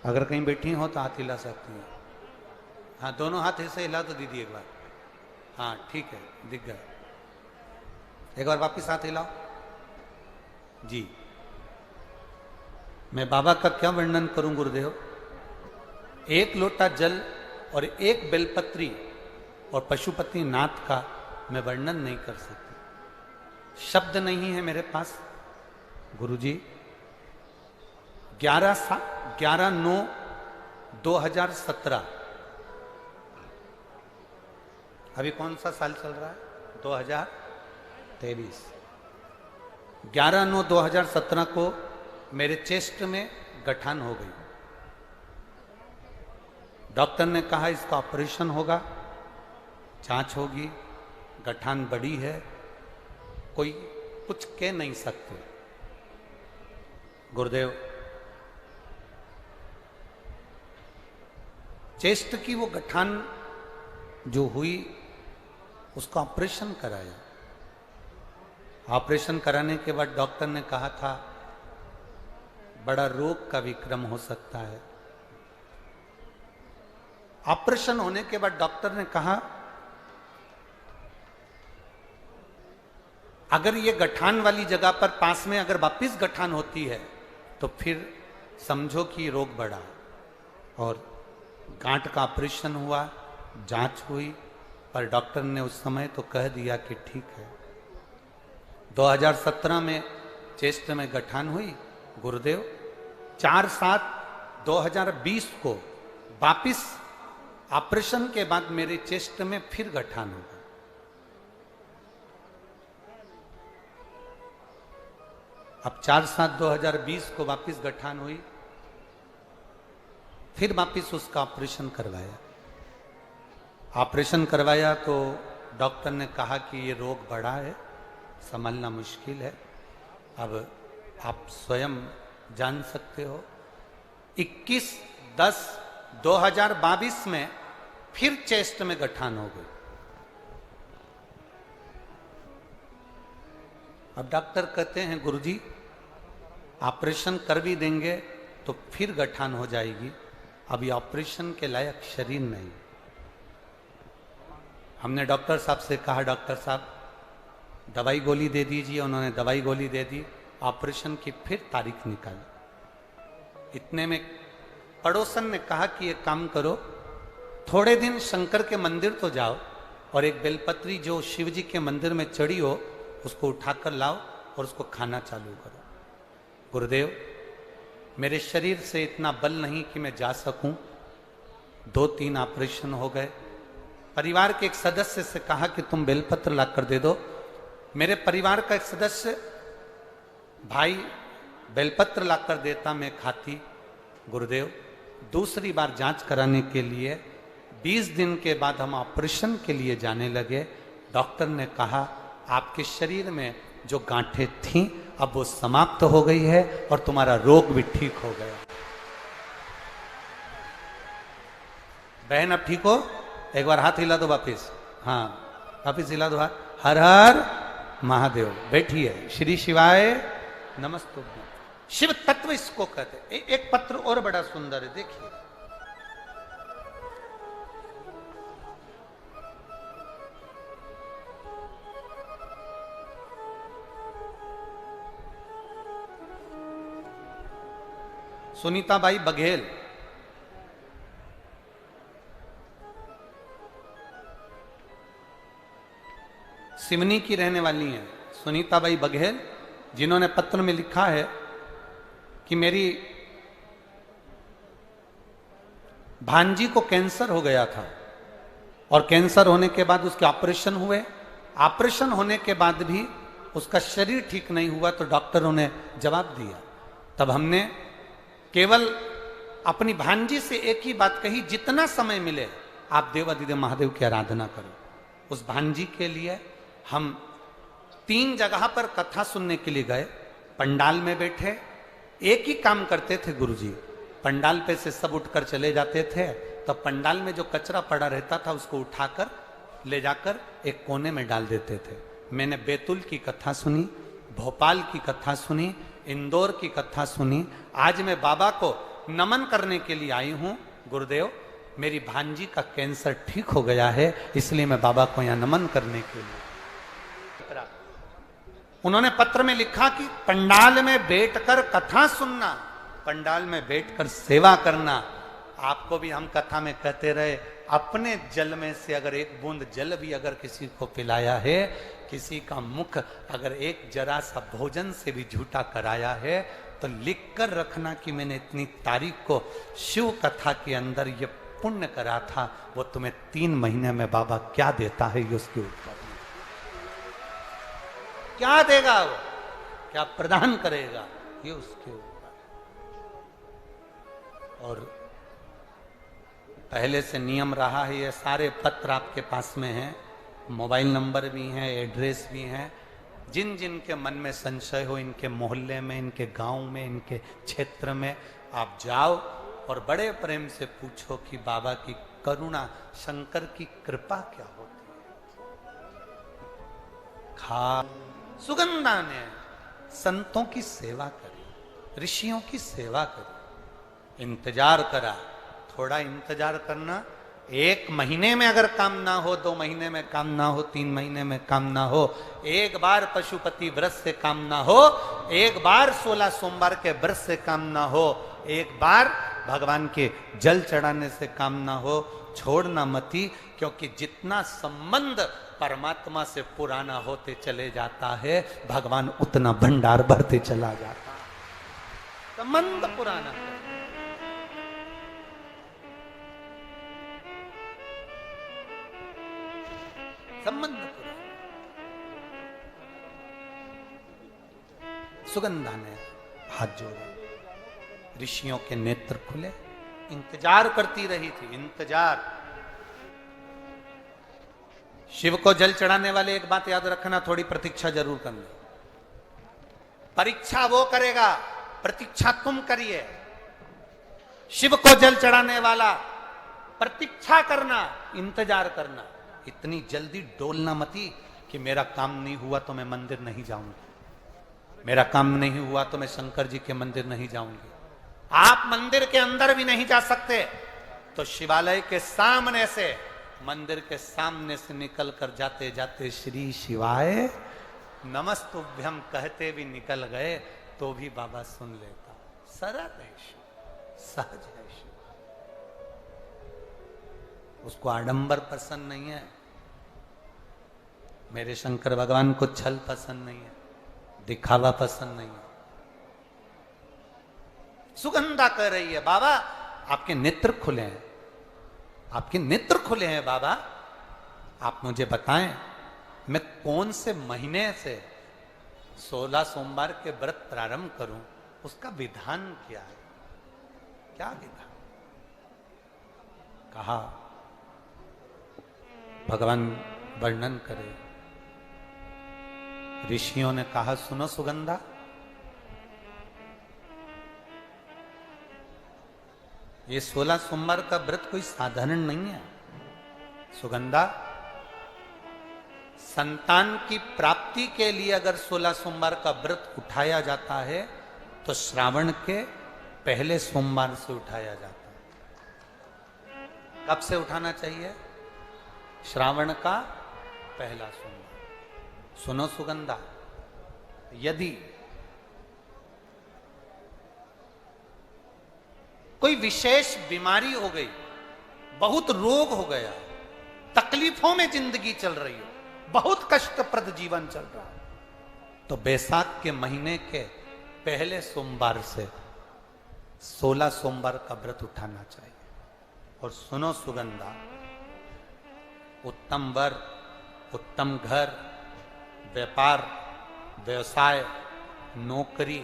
अगर कहीं बैठी हो तो हाथ हिला सकती हैं। हाँ, दोनों हाथ ऐसे हिला तो दीदी एक बार। हाँ ठीक है, दिख गया। एक बार वापिस हाथ हिलाओ जी। मैं बाबा का क्या वर्णन करूं गुरुदेव। 1 लोटा जल और 1 बेलपत्री और पशुपति नाथ का मैं वर्णन नहीं कर सकती, शब्द नहीं है मेरे पास। गुरुजी 11/9/2017, अभी कौन सा साल चल रहा है? 2023। 11/9/2017 को मेरे चेस्ट में गठान हो गई। डॉक्टर ने कहा इसका ऑपरेशन होगा, जांच होगी, गठान बड़ी है, कोई कुछ कह नहीं सकते। गुरुदेव चेस्ट की वो गठान जो हुई उसका ऑपरेशन कराया। ऑपरेशन कराने के बाद डॉक्टर ने कहा था बड़ा रोग का विक्रम हो सकता है। ऑपरेशन होने के बाद डॉक्टर ने कहा अगर ये गठान वाली जगह पर पास में अगर वापिस गठान होती है तो फिर समझो कि रोग बढ़ा। और गांठ का ऑपरेशन हुआ, जांच हुई, पर डॉक्टर ने उस समय तो कह दिया कि ठीक है। 2017 में चेस्ट में गठान हुई। गुरुदेव 4/7/2020 को वापिस ऑपरेशन के बाद मेरे चेस्ट में फिर गठान हुआ। अब 4/7/2020 को वापिस गठान हुई, फिर वापिस उसका ऑपरेशन करवाया। ऑपरेशन करवाया तो डॉक्टर ने कहा कि ये रोग बड़ा है, संभलना मुश्किल है। अब आप स्वयं जान सकते हो। 21/10/2022 में फिर चेस्ट में गठान हो गई। अब डॉक्टर कहते हैं गुरुजी ऑपरेशन कर भी देंगे तो फिर गठान हो जाएगी, अभी ऑपरेशन के लायक शरीर नहीं। हमने डॉक्टर साहब से कहा डॉक्टर साहब दवाई गोली दे दीजिए, उन्होंने दवाई गोली दे दी, ऑपरेशन की फिर तारीख निकाली। इतने में पड़ोसन ने कहा कि एक काम करो, थोड़े दिन शंकर के मंदिर तो जाओ और एक बेलपत्री जो शिव जी के मंदिर में चढ़ी हो उसको उठाकर लाओ और उसको खाना चालू करो। गुरुदेव मेरे शरीर से इतना बल नहीं कि मैं जा सकूं, 2-3 ऑपरेशन हो गए। परिवार के एक सदस्य से कहा कि तुम बेलपत्र लाकर दे दो। मेरे परिवार का एक सदस्य भाई बेलपत्र लाकर देता, मैं खाती। गुरुदेव दूसरी बार जांच कराने के लिए 20 दिन के बाद हम ऑपरेशन के लिए जाने लगे। डॉक्टर ने कहा आपके शरीर में जो गांठें थीं अब वो समाप्त हो गई है और तुम्हारा रोग भी ठीक हो गया। बहन अब ठीक हो? एक बार हाथ हिला दो वापिस। हाँ वापिस हिला दो हाथ। हर हर महादेव। बैठिए। श्री शिवाय नमस्तुभ्यं। शिव तत्व इसको कहते। एक पत्र और बड़ा सुंदर है, देखिए। सुनीताबाई बघेल, सिवनी की रहने वाली हैं सुनीताबाई बघेल, जिन्होंने पत्र में लिखा है कि मेरी भांजी को कैंसर हो गया था और कैंसर होने के बाद उसके ऑपरेशन हुए। ऑपरेशन होने के बाद भी उसका शरीर ठीक नहीं हुआ तो डॉक्टरों ने जवाब दिया। तब हमने केवल अपनी भांजी से एक ही बात कही, जितना समय मिले आप देवाधिदेव महादेव की आराधना करो। उस भांजी के लिए हम 3 जगह पर कथा सुनने के लिए गए। पंडाल में बैठे एक ही काम करते थे गुरुजी, पंडाल पे से सब उठकर चले जाते थे, तो पंडाल में जो कचरा पड़ा रहता था उसको उठाकर ले जाकर एक कोने में डाल देते थे। मैंने बैतूल की कथा सुनी, भोपाल की कथा सुनी, इंदौर की कथा सुनी। आज मैं बाबा को नमन करने के लिए आई हूं। गुरुदेव मेरी भांजी का कैंसर ठीक हो गया है, इसलिए मैं बाबा को यहां नमन करने के लिए। उन्होंने पत्र में लिखा कि पंडाल में बैठकर कथा सुनना, पंडाल में बैठकर सेवा करना। आपको भी हम कथा में कहते रहे, अपने जल में से अगर एक बूंद जल भी अगर किसी को पिलाया है, किसी का मुख अगर एक जरा सा भोजन से भी झूठा कराया है, तो लिख कर रखना कि मैंने इतनी तारीख को शिव कथा के अंदर ये पुण्य करा था। वो तुम्हें 3 महीने में बाबा क्या देता है ये उसके ऊपर, क्या देगा वो, क्या प्रदान करेगा ये उसके ऊपर। और पहले से नियम रहा है, ये सारे पत्र आपके पास में हैं, मोबाइल नंबर भी हैं, एड्रेस भी हैं। जिन जिन के मन में संशय हो, इनके मोहल्ले में, इनके गांव में, इनके क्षेत्र में आप जाओ और बड़े प्रेम से पूछो कि बाबा की करुणा, शंकर की कृपा क्या होती है। खा सुगंधा ने संतों की सेवा करी, ऋषियों की सेवा करी, इंतजार करा। थोड़ा इंतजार करना, 1 महीने में अगर काम ना हो, 2 महीने में काम ना हो, 3 महीने में काम ना हो, एक बार पशुपति व्रत से काम ना हो, एक बार 16 सोमवार के व्रत से काम ना हो, एक बार भगवान के जल चढ़ाने से काम ना हो, छोड़ना मती। क्योंकि जितना संबंध परमात्मा से पुराना होते चले जाता है, भगवान उतना भंडार भरते चला जाता है। संबंध पुराना है। संबंध पुराना। सुगंधा ने हाथ जोड़ा, ऋषियों के नेत्र खुले, इंतजार करती रही थी, इंतजार। शिव को जल चढ़ाने वाले एक बात याद रखना, थोड़ी प्रतीक्षा जरूर करना। परीक्षा वो करेगा, प्रतीक्षा तुम करिए। शिव को जल चढ़ाने वाला प्रतीक्षा करना, इंतजार करना। इतनी जल्दी डोलना मती कि मेरा काम नहीं हुआ तो मैं मंदिर नहीं जाऊंगा। मेरा काम नहीं हुआ तो मैं शंकर जी के मंदिर नहीं जाऊंगी। आप मंदिर के अंदर भी नहीं जा सकते तो शिवालय के सामने से, मंदिर के सामने से निकल कर जाते जाते श्री शिवाय नमस्तुभ्यम कहते भी निकल गए तो भी बाबा सुन लेता। सरल है शिव, सहज है शिव, उसको आडंबर पसंद नहीं है। मेरे शंकर भगवान को छल पसंद नहीं है, दिखावा पसंद नहीं है। सुगंधा कह रही है बाबा आपके नेत्र खुले हैं, आपके नेत्र खुले हैं बाबा, आप मुझे बताएं मैं कौन से महीने से 16 सोमवार के व्रत प्रारंभ करूं, उसका विधान क्या है, क्या विधान। कहा भगवान वर्णन करे। ऋषियों ने कहा सुनो सुगंधा, ये 16 सोमवार का व्रत कोई साधारण नहीं है। सुगंधा, संतान की प्राप्ति के लिए अगर 16 सोमवार का व्रत उठाया जाता है तो श्रावण के पहले सोमवार से उठाया जाता है। कब से उठाना चाहिए? श्रावण का पहला सोमवार। सुनो सुगंधा, यदि कोई विशेष बीमारी हो गई, बहुत रोग हो गया, तकलीफों में जिंदगी चल रही हो, बहुत कष्टप्रद जीवन चल रहा है, तो बैसाख के महीने के पहले सोमवार से 16 सोमवार का व्रत उठाना चाहिए। और सुनो सुगंधा, उत्तम वर, उत्तम घर, व्यापार, व्यवसाय, नौकरी,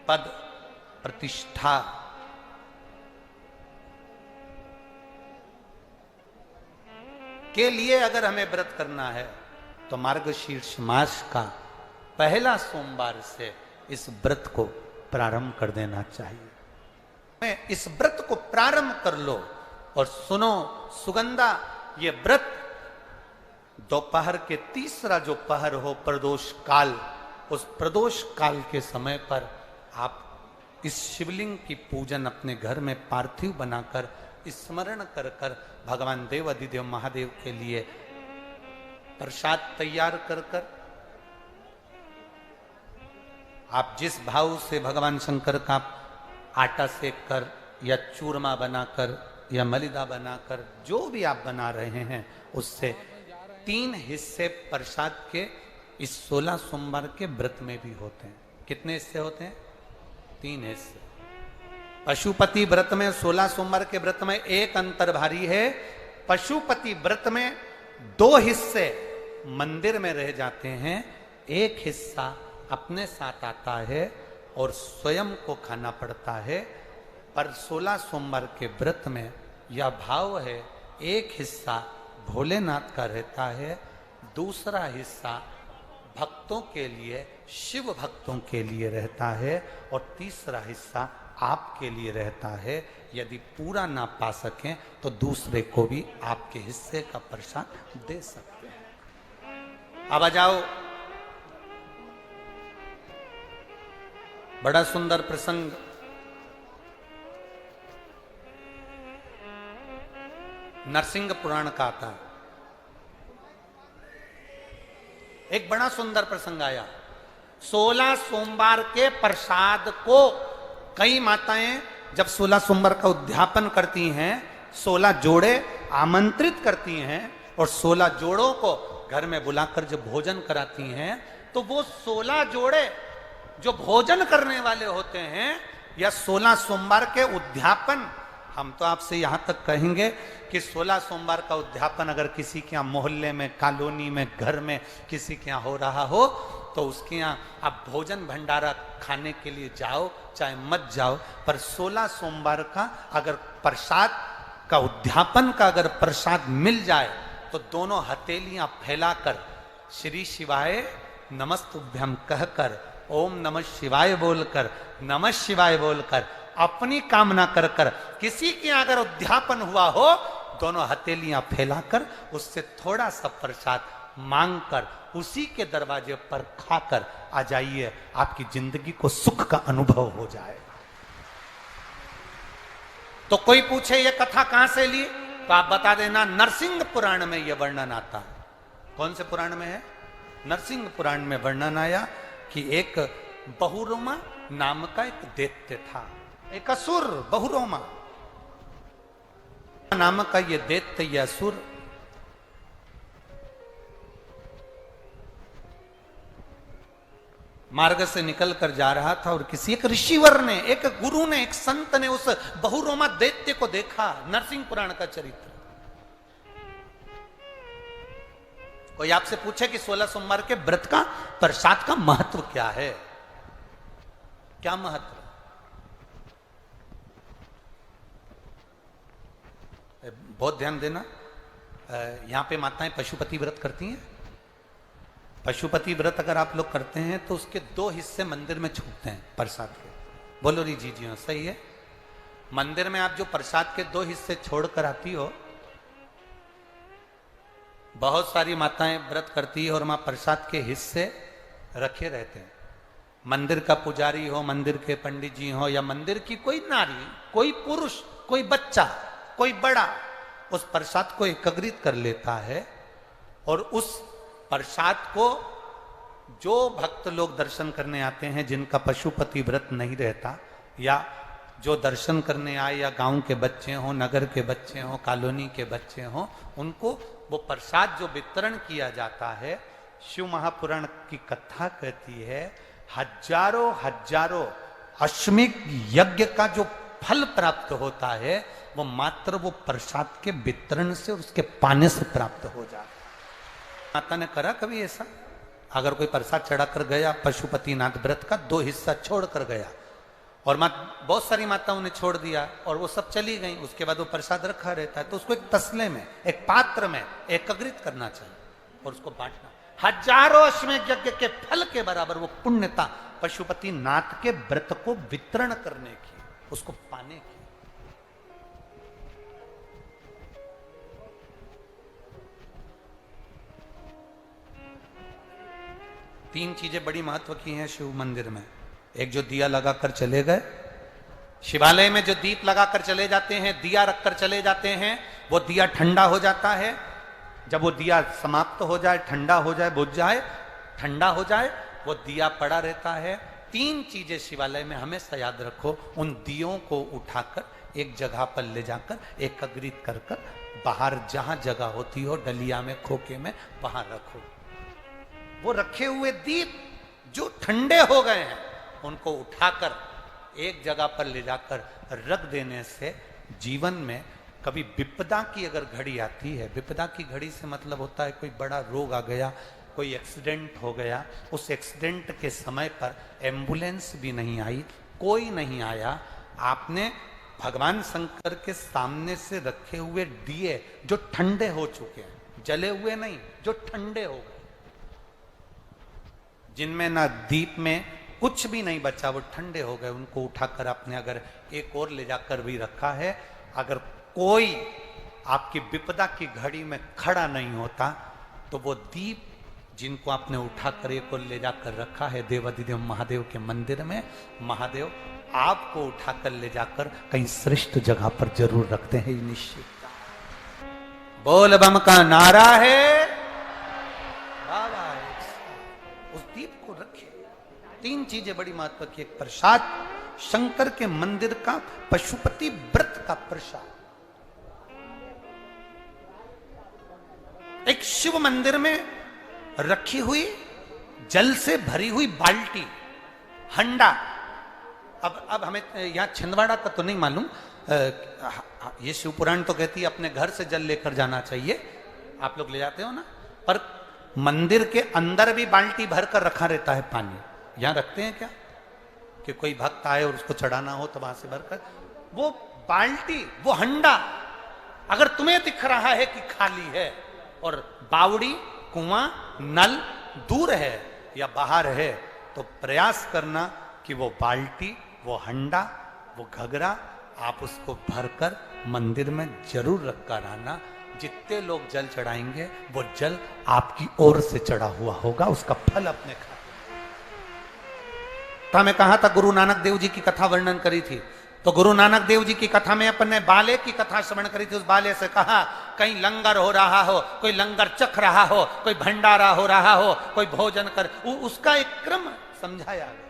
पद, प्रतिष्ठा, के लिए अगर हमें व्रत करना है तो मार्गशीर्ष मास का पहला सोमवार से इस व्रत को प्रारंभ कर देना चाहिए। इस व्रत को प्रारंभ कर लो। और सुनो सुगंधा, ये व्रत दोपहर के तीसरा जो पहर हो, प्रदोष काल, उस प्रदोष काल के समय पर आप इस शिवलिंग की पूजन अपने घर में पार्थिव बनाकर स्मरण कर कर भगवान देव अधिदेव महादेव के लिए प्रसाद तैयार कर कर, आप जिस भाव से भगवान शंकर का आटा सेक कर या चूरमा बनाकर या मलिदा बनाकर जो भी आप बना रहे हैं, उससे 3 हिस्से प्रसाद के इस 16 सोमवार के व्रत में भी होते हैं। कितने हिस्से होते हैं? 3 हिस्से। पशुपति व्रत में 16 सोमवार के व्रत में एक अंतर भारी है। पशुपति व्रत में 2 हिस्से मंदिर में रह जाते हैं, एक हिस्सा अपने साथ आता है और स्वयं को खाना पड़ता है। पर 16 सोमवार के व्रत में यह भाव है, एक हिस्सा भोलेनाथ का रहता है, दूसरा हिस्सा भक्तों के लिए, शिव भक्तों के लिए रहता है, और तीसरा हिस्सा आपके लिए रहता है। यदि पूरा ना पा सकें तो दूसरे को भी आपके हिस्से का प्रसाद दे सकते हैं। अब आ जाओ, बड़ा सुंदर प्रसंग। नरसिंह पुराण का आता है। एक बड़ा सुंदर प्रसंग आया। 16 सोमवार के प्रसाद को कई माताएं जब 16 सोमवार का उद्यापन करती हैं, 16 जोड़े आमंत्रित करती हैं और 16 जोड़ों को घर में बुलाकर जब भोजन कराती हैं, तो वो 16 जोड़े जो भोजन करने वाले होते हैं या 16 सोमवार के उद्यापन, हम तो आपसे यहां तक कहेंगे कि 16 सोमवार का उद्यापन अगर किसी के यहाँ मोहल्ले में, कॉलोनी में, घर में किसी के यहाँ हो रहा हो तो उसके यहाँ आप भोजन भंडारा खाने के लिए जाओ चाहे मत जाओ, पर 16 सोमवार का अगर प्रसाद का उद्यापन का अगर प्रसाद मिल जाए तो दोनों हथेलियां फैलाकर श्री शिवाय नमस्तुभ्यम कहकर, ओम नमः शिवाय बोलकर, नमः शिवाय बोलकर अपनी कामना कर कर, किसी के अगर उद्यापन हुआ हो, दोनों हथेलियां फैलाकर उससे थोड़ा सा प्रसाद मांग कर, उसी के दरवाजे पर खाकर आ जाइए, आपकी जिंदगी को सुख का अनुभव हो जाए। तो कोई पूछे ये कथा कहां से ली, तो आप बता देना नरसिंह पुराण में यह वर्णन आता है। कौन से पुराण में है? नरसिंह पुराण में वर्णन आया कि एक बहुरोमा नाम का एक दैत्य था, एक असुर, बहुरोमा नाम का ये दैत्य, ये असुर मार्ग से निकल कर जा रहा था और किसी एक ऋषिवर ने, एक गुरु ने, एक संत ने उस बहुरोमा दैत्य को देखा। नरसिंह पुराण का चरित्र। कोई आपसे पूछे कि 16 सोमवार के व्रत का, प्रसाद का महत्व क्या है? क्या महत्व? बहुत ध्यान देना, यहां पे माताएं पशुपति व्रत करती हैं। पशुपति व्रत अगर आप लोग करते हैं तो उसके 2 हिस्से मंदिर में छूटते हैं प्रसाद के। बोलो री जी जी, सही है। मंदिर में आप जो प्रसाद के 2 हिस्से छोड़कर आती हो, बहुत सारी माताएं व्रत करती है और वहां प्रसाद के हिस्से रखे रहते हैं। मंदिर का पुजारी हो, मंदिर के पंडित जी हो, या मंदिर की कोई नारी, कोई पुरुष, कोई बच्चा, कोई बड़ा, उस प्रसाद को एकत्रित कर लेता है और उस प्रसाद को जो भक्त लोग दर्शन करने आते हैं, जिनका पशुपति व्रत नहीं रहता, या जो दर्शन करने आए, या गांव के बच्चे हों, नगर के बच्चे हों, कॉलोनी के बच्चे हों, उनको वो प्रसाद जो वितरण किया जाता है, शिव महापुराण की कथा कहती है, हजारों हजारों अश्वमेध यज्ञ का जो फल प्राप्त होता है, वो मात्र वो प्रसाद के वितरण से और उसके पाने से प्राप्त हो जाता है। माता ने करा कभी ऐसा? अगर कोई प्रसाद चढ़ाकर गया, पशुपतिनाथ व्रत का 2 हिस्सा छोड़कर गया, और बहुत सारी माताओं ने छोड़ दिया और वो सब चली गई, उसके बाद वो प्रसाद रखा रहता है, तो उसको एक तसले में, एक पात्र में एकत्रित करना चाहिए और उसको बांटना। हजारों अश्वमेध यज्ञ के फल के बराबर वो पुण्यता पशुपतिनाथ के व्रत को वितरण करने की, उसको पाने की। तीन चीजें बड़ी महत्व की हैं शिव मंदिर में। एक, जो दिया लगाकर चले गए, शिवालय में जो दीप लगाकर चले जाते हैं, दिया रखकर चले जाते हैं, वो दिया ठंडा हो जाता है। जब वो दिया समाप्त हो जाए, ठंडा हो जाए, बुझ जाए, ठंडा हो जाए, वो दिया पड़ा रहता है। 3 चीजें शिवालय में हमेशा याद रखो। उन दियों को उठाकर एक जगह पर ले जाकर एकत्रित कर कर बाहर जहां जगह होती हो, डलिया में, खोखे में, वहां रखो। वो रखे हुए दीप जो ठंडे हो गए हैं, उनको उठाकर एक जगह पर ले जाकर रख देने से जीवन में कभी विपदा की अगर घड़ी आती है, विपदा की घड़ी से मतलब होता है कोई बड़ा रोग आ गया, कोई एक्सीडेंट हो गया, उस एक्सीडेंट के समय पर एम्बुलेंस भी नहीं आई, कोई नहीं आया, आपने भगवान शंकर के सामने से रखे हुए दिए जो ठंडे हो चुके हैं, जले हुए नहीं, जो ठंडे हो गए, जिनमें ना दीप में कुछ भी नहीं बचा, वो ठंडे हो गए, उनको उठाकर आपने अगर एक और ले जाकर भी रखा है, अगर कोई आपकी विपदा की घड़ी में खड़ा नहीं होता, तो वो दीप जिनको आपने उठाकर एक और ले जाकर रखा है देवाधिदेव महादेव के मंदिर में, महादेव आपको उठाकर ले जाकर कहीं श्रेष्ठ जगह पर जरूर रखते हैं, निश्चित। बोल बम का नारा है, उस दीप को रखे। 3 चीजें बड़ी महत्व की। एक, प्रसाद, शंकर के मंदिर का पशुपति व्रत का प्रसाद। एक, शिव मंदिर में रखी हुई जल से भरी हुई बाल्टी, हंडा। अब हमें यहां छिंदवाड़ा का तो नहीं मालूम, ये शिव पुराण तो कहती है अपने घर से जल लेकर जाना चाहिए, आप लोग ले जाते हो ना, पर मंदिर के अंदर भी बाल्टी भर कर रखा रहता है पानी। यहां रखते हैं क्या कि कोई भक्त आए और उसको चढ़ाना हो तो वहां से भरकर, वो बाल्टी, वो हंडा अगर तुम्हें दिख रहा है कि खाली है और बावड़ी, कुआं, नल दूर है या बाहर है, तो प्रयास करना कि वो बाल्टी, वो हंडा, वो घगरा आप उसको भरकर मंदिर में जरूर रखकर आना। जितने लोग जल चढ़ाएंगे वो जल आपकी ओर से चढ़ा हुआ होगा, उसका फल अपने खाते। मैं कहा था गुरु नानक देव जी की कथा वर्णन करी थी, तो गुरु नानक देव जी की कथा में अपन ने बाले की कथा श्रवण करी थी। उस बाले से कहा कहीं लंगर हो रहा हो, कोई लंगर चख रहा हो, कोई भंडारा हो रहा हो, कोई भोजन कर, उसका एक क्रम समझाया गया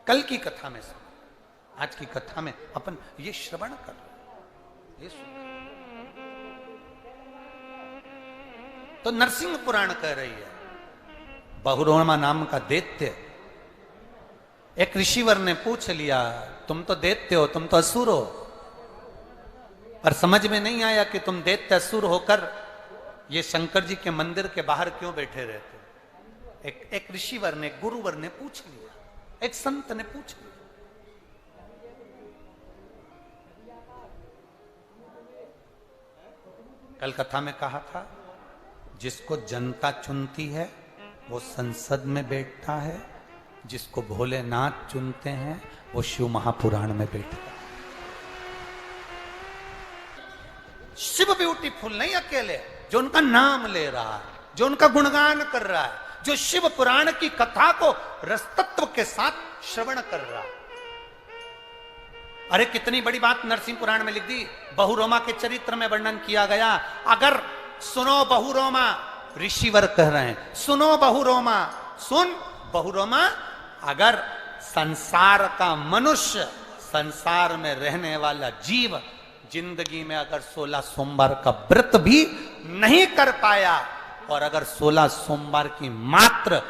कल की कथा में। आज की कथा में अपन ये श्रवण कर रहे, ये सुन। तो नरसिंह पुराण कह रही है, बहुरोमा नाम का दैत्य, एक ऋषिवर ने पूछ लिया तुम तो दैत्य हो, तुम तो असुर हो, पर समझ में नहीं आया कि तुम दैत्य असुर होकर ये शंकर जी के मंदिर के बाहर क्यों बैठे रहते हो। एक ऋषिवर ने, गुरुवर ने पूछ लिया, एक संत ने पूछ लिया। कल कथा में कहा था जिसको जनता चुनती है वो संसद में बैठता है, जिसको भोलेनाथ चुनते हैं वो शिव महापुराण में बैठता है। शिव ब्यूटीफुल नहीं अकेले, जो उनका नाम ले रहा है, जो उनका गुणगान कर रहा है, जो शिव पुराण की कथा को रसतत्व के साथ श्रवण कर रहा है। अरे कितनी बड़ी बात नरसिंह पुराण में लिख दी, बहुरोमा के चरित्र में वर्णन किया गया। अगर सुनो बहुरोमा, ऋषिवर कह रहे हैं सुनो बहुरोमा, सुन बहुरोमा, अगर संसार का मनुष्य, संसार में रहने वाला जीव जिंदगी में अगर 16 सोमवार का व्रत भी नहीं कर पाया और अगर 16 सोमवार की मात्र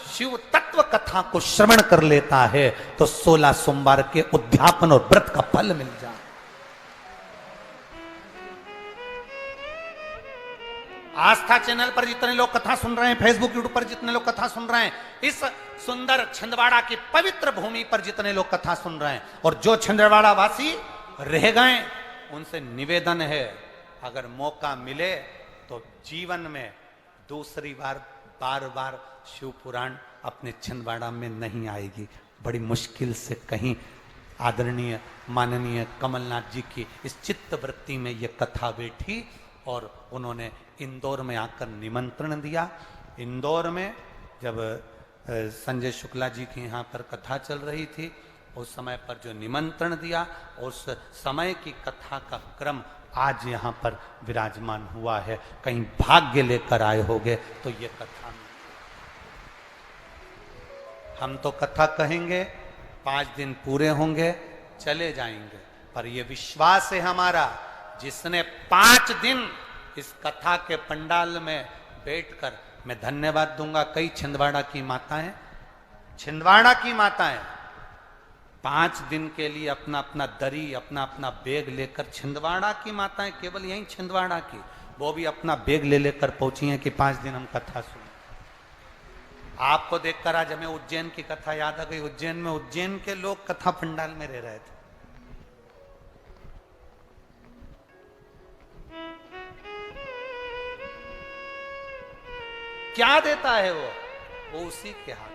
शिव तत्व कथा को श्रवण कर लेता है तो 16 सोमवार के उद्यापन और व्रत का फल मिल जाए। आस्था चैनल पर जितने लोग कथा सुन रहे हैं, फेसबुक यूट्यूब पर जितने लोग कथा सुन रहे हैं, इस सुंदर छिंदवाड़ा की पवित्र भूमि पर जितने लोग कथा सुन रहे हैं, और जो छिंदवाड़ा वासी रह गए उनसे निवेदन है अगर मौका मिले तो जीवन में दूसरी बार बार बार शिव पुराण अपने छिंदवाड़ा में नहीं आएगी। बड़ी मुश्किल से कहीं आदरणीय माननीय कमलनाथ जी की इस चित्त वृत्ति में ये कथा बैठी और उन्होंने इंदौर में आकर निमंत्रण दिया। इंदौर में जब संजय शुक्ला जी के यहाँ पर कथा चल रही थी, उस समय पर जो निमंत्रण दिया, उस समय की कथा का क्रम आज यहाँ पर विराजमान हुआ है। कहीं भाग्य लेकर आए होगे तो ये कथा में हम तो कथा कहेंगे, 5 दिन पूरे होंगे, चले जाएंगे, पर ये विश्वास है हमारा, जिसने 5 दिन इस कथा के पंडाल में बैठकर, मैं धन्यवाद दूंगा कई छिंदवाड़ा की माताएं, छिंदवाड़ा की माताएं 5 दिन के लिए अपना अपना दरी, अपना अपना बैग लेकर, छिंदवाड़ा की माताएं केवल यहीं छिंदवाड़ा की, वो भी अपना बैग ले लेकर पहुंची हैं कि 5 दिन हम कथा सुने। आपको देखकर आज हमें उज्जैन की कथा याद आ गई। उज्जैन में उज्जैन के लोग कथा पंडाल में रह रहे थे। क्या देता है वो उसी के हाथ।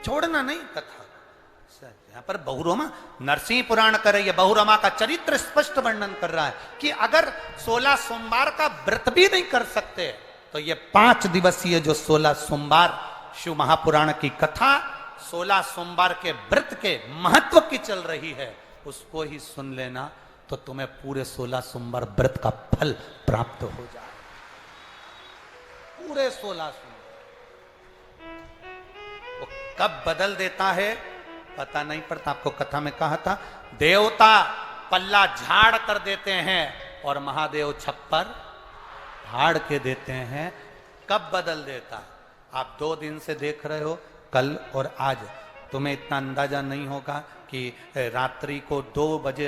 छोड़ना नहीं कथा। यहां पर बहुरोमा नरसिंह पुराण कर रही है, बहुरोमा का चरित्र स्पष्ट वर्णन कर रहा है कि अगर 16 सोमवार का व्रत भी नहीं कर सकते तो ये 5 दिवसीय जो 16 सोमवार शिव महापुराण की कथा 16 सोमवार के व्रत के महत्व की चल रही है, उसको ही सुन लेना तो तुम्हें पूरे 16 सोमवार व्रत का फल प्राप्त हो जाए। पूरे 16 सोमवार वो कब बदल देता है पता नहीं पड़ता। आपको कथा में कहा था, देवता पल्ला झाड़ कर देते हैं और महादेव छप्पर फाड़ के देते हैं। कब बदल देता? आप 2 दिन से देख रहे हो, कल और आज। तुम्हें इतना अंदाजा नहीं होगा कि रात्रि को 2 बजे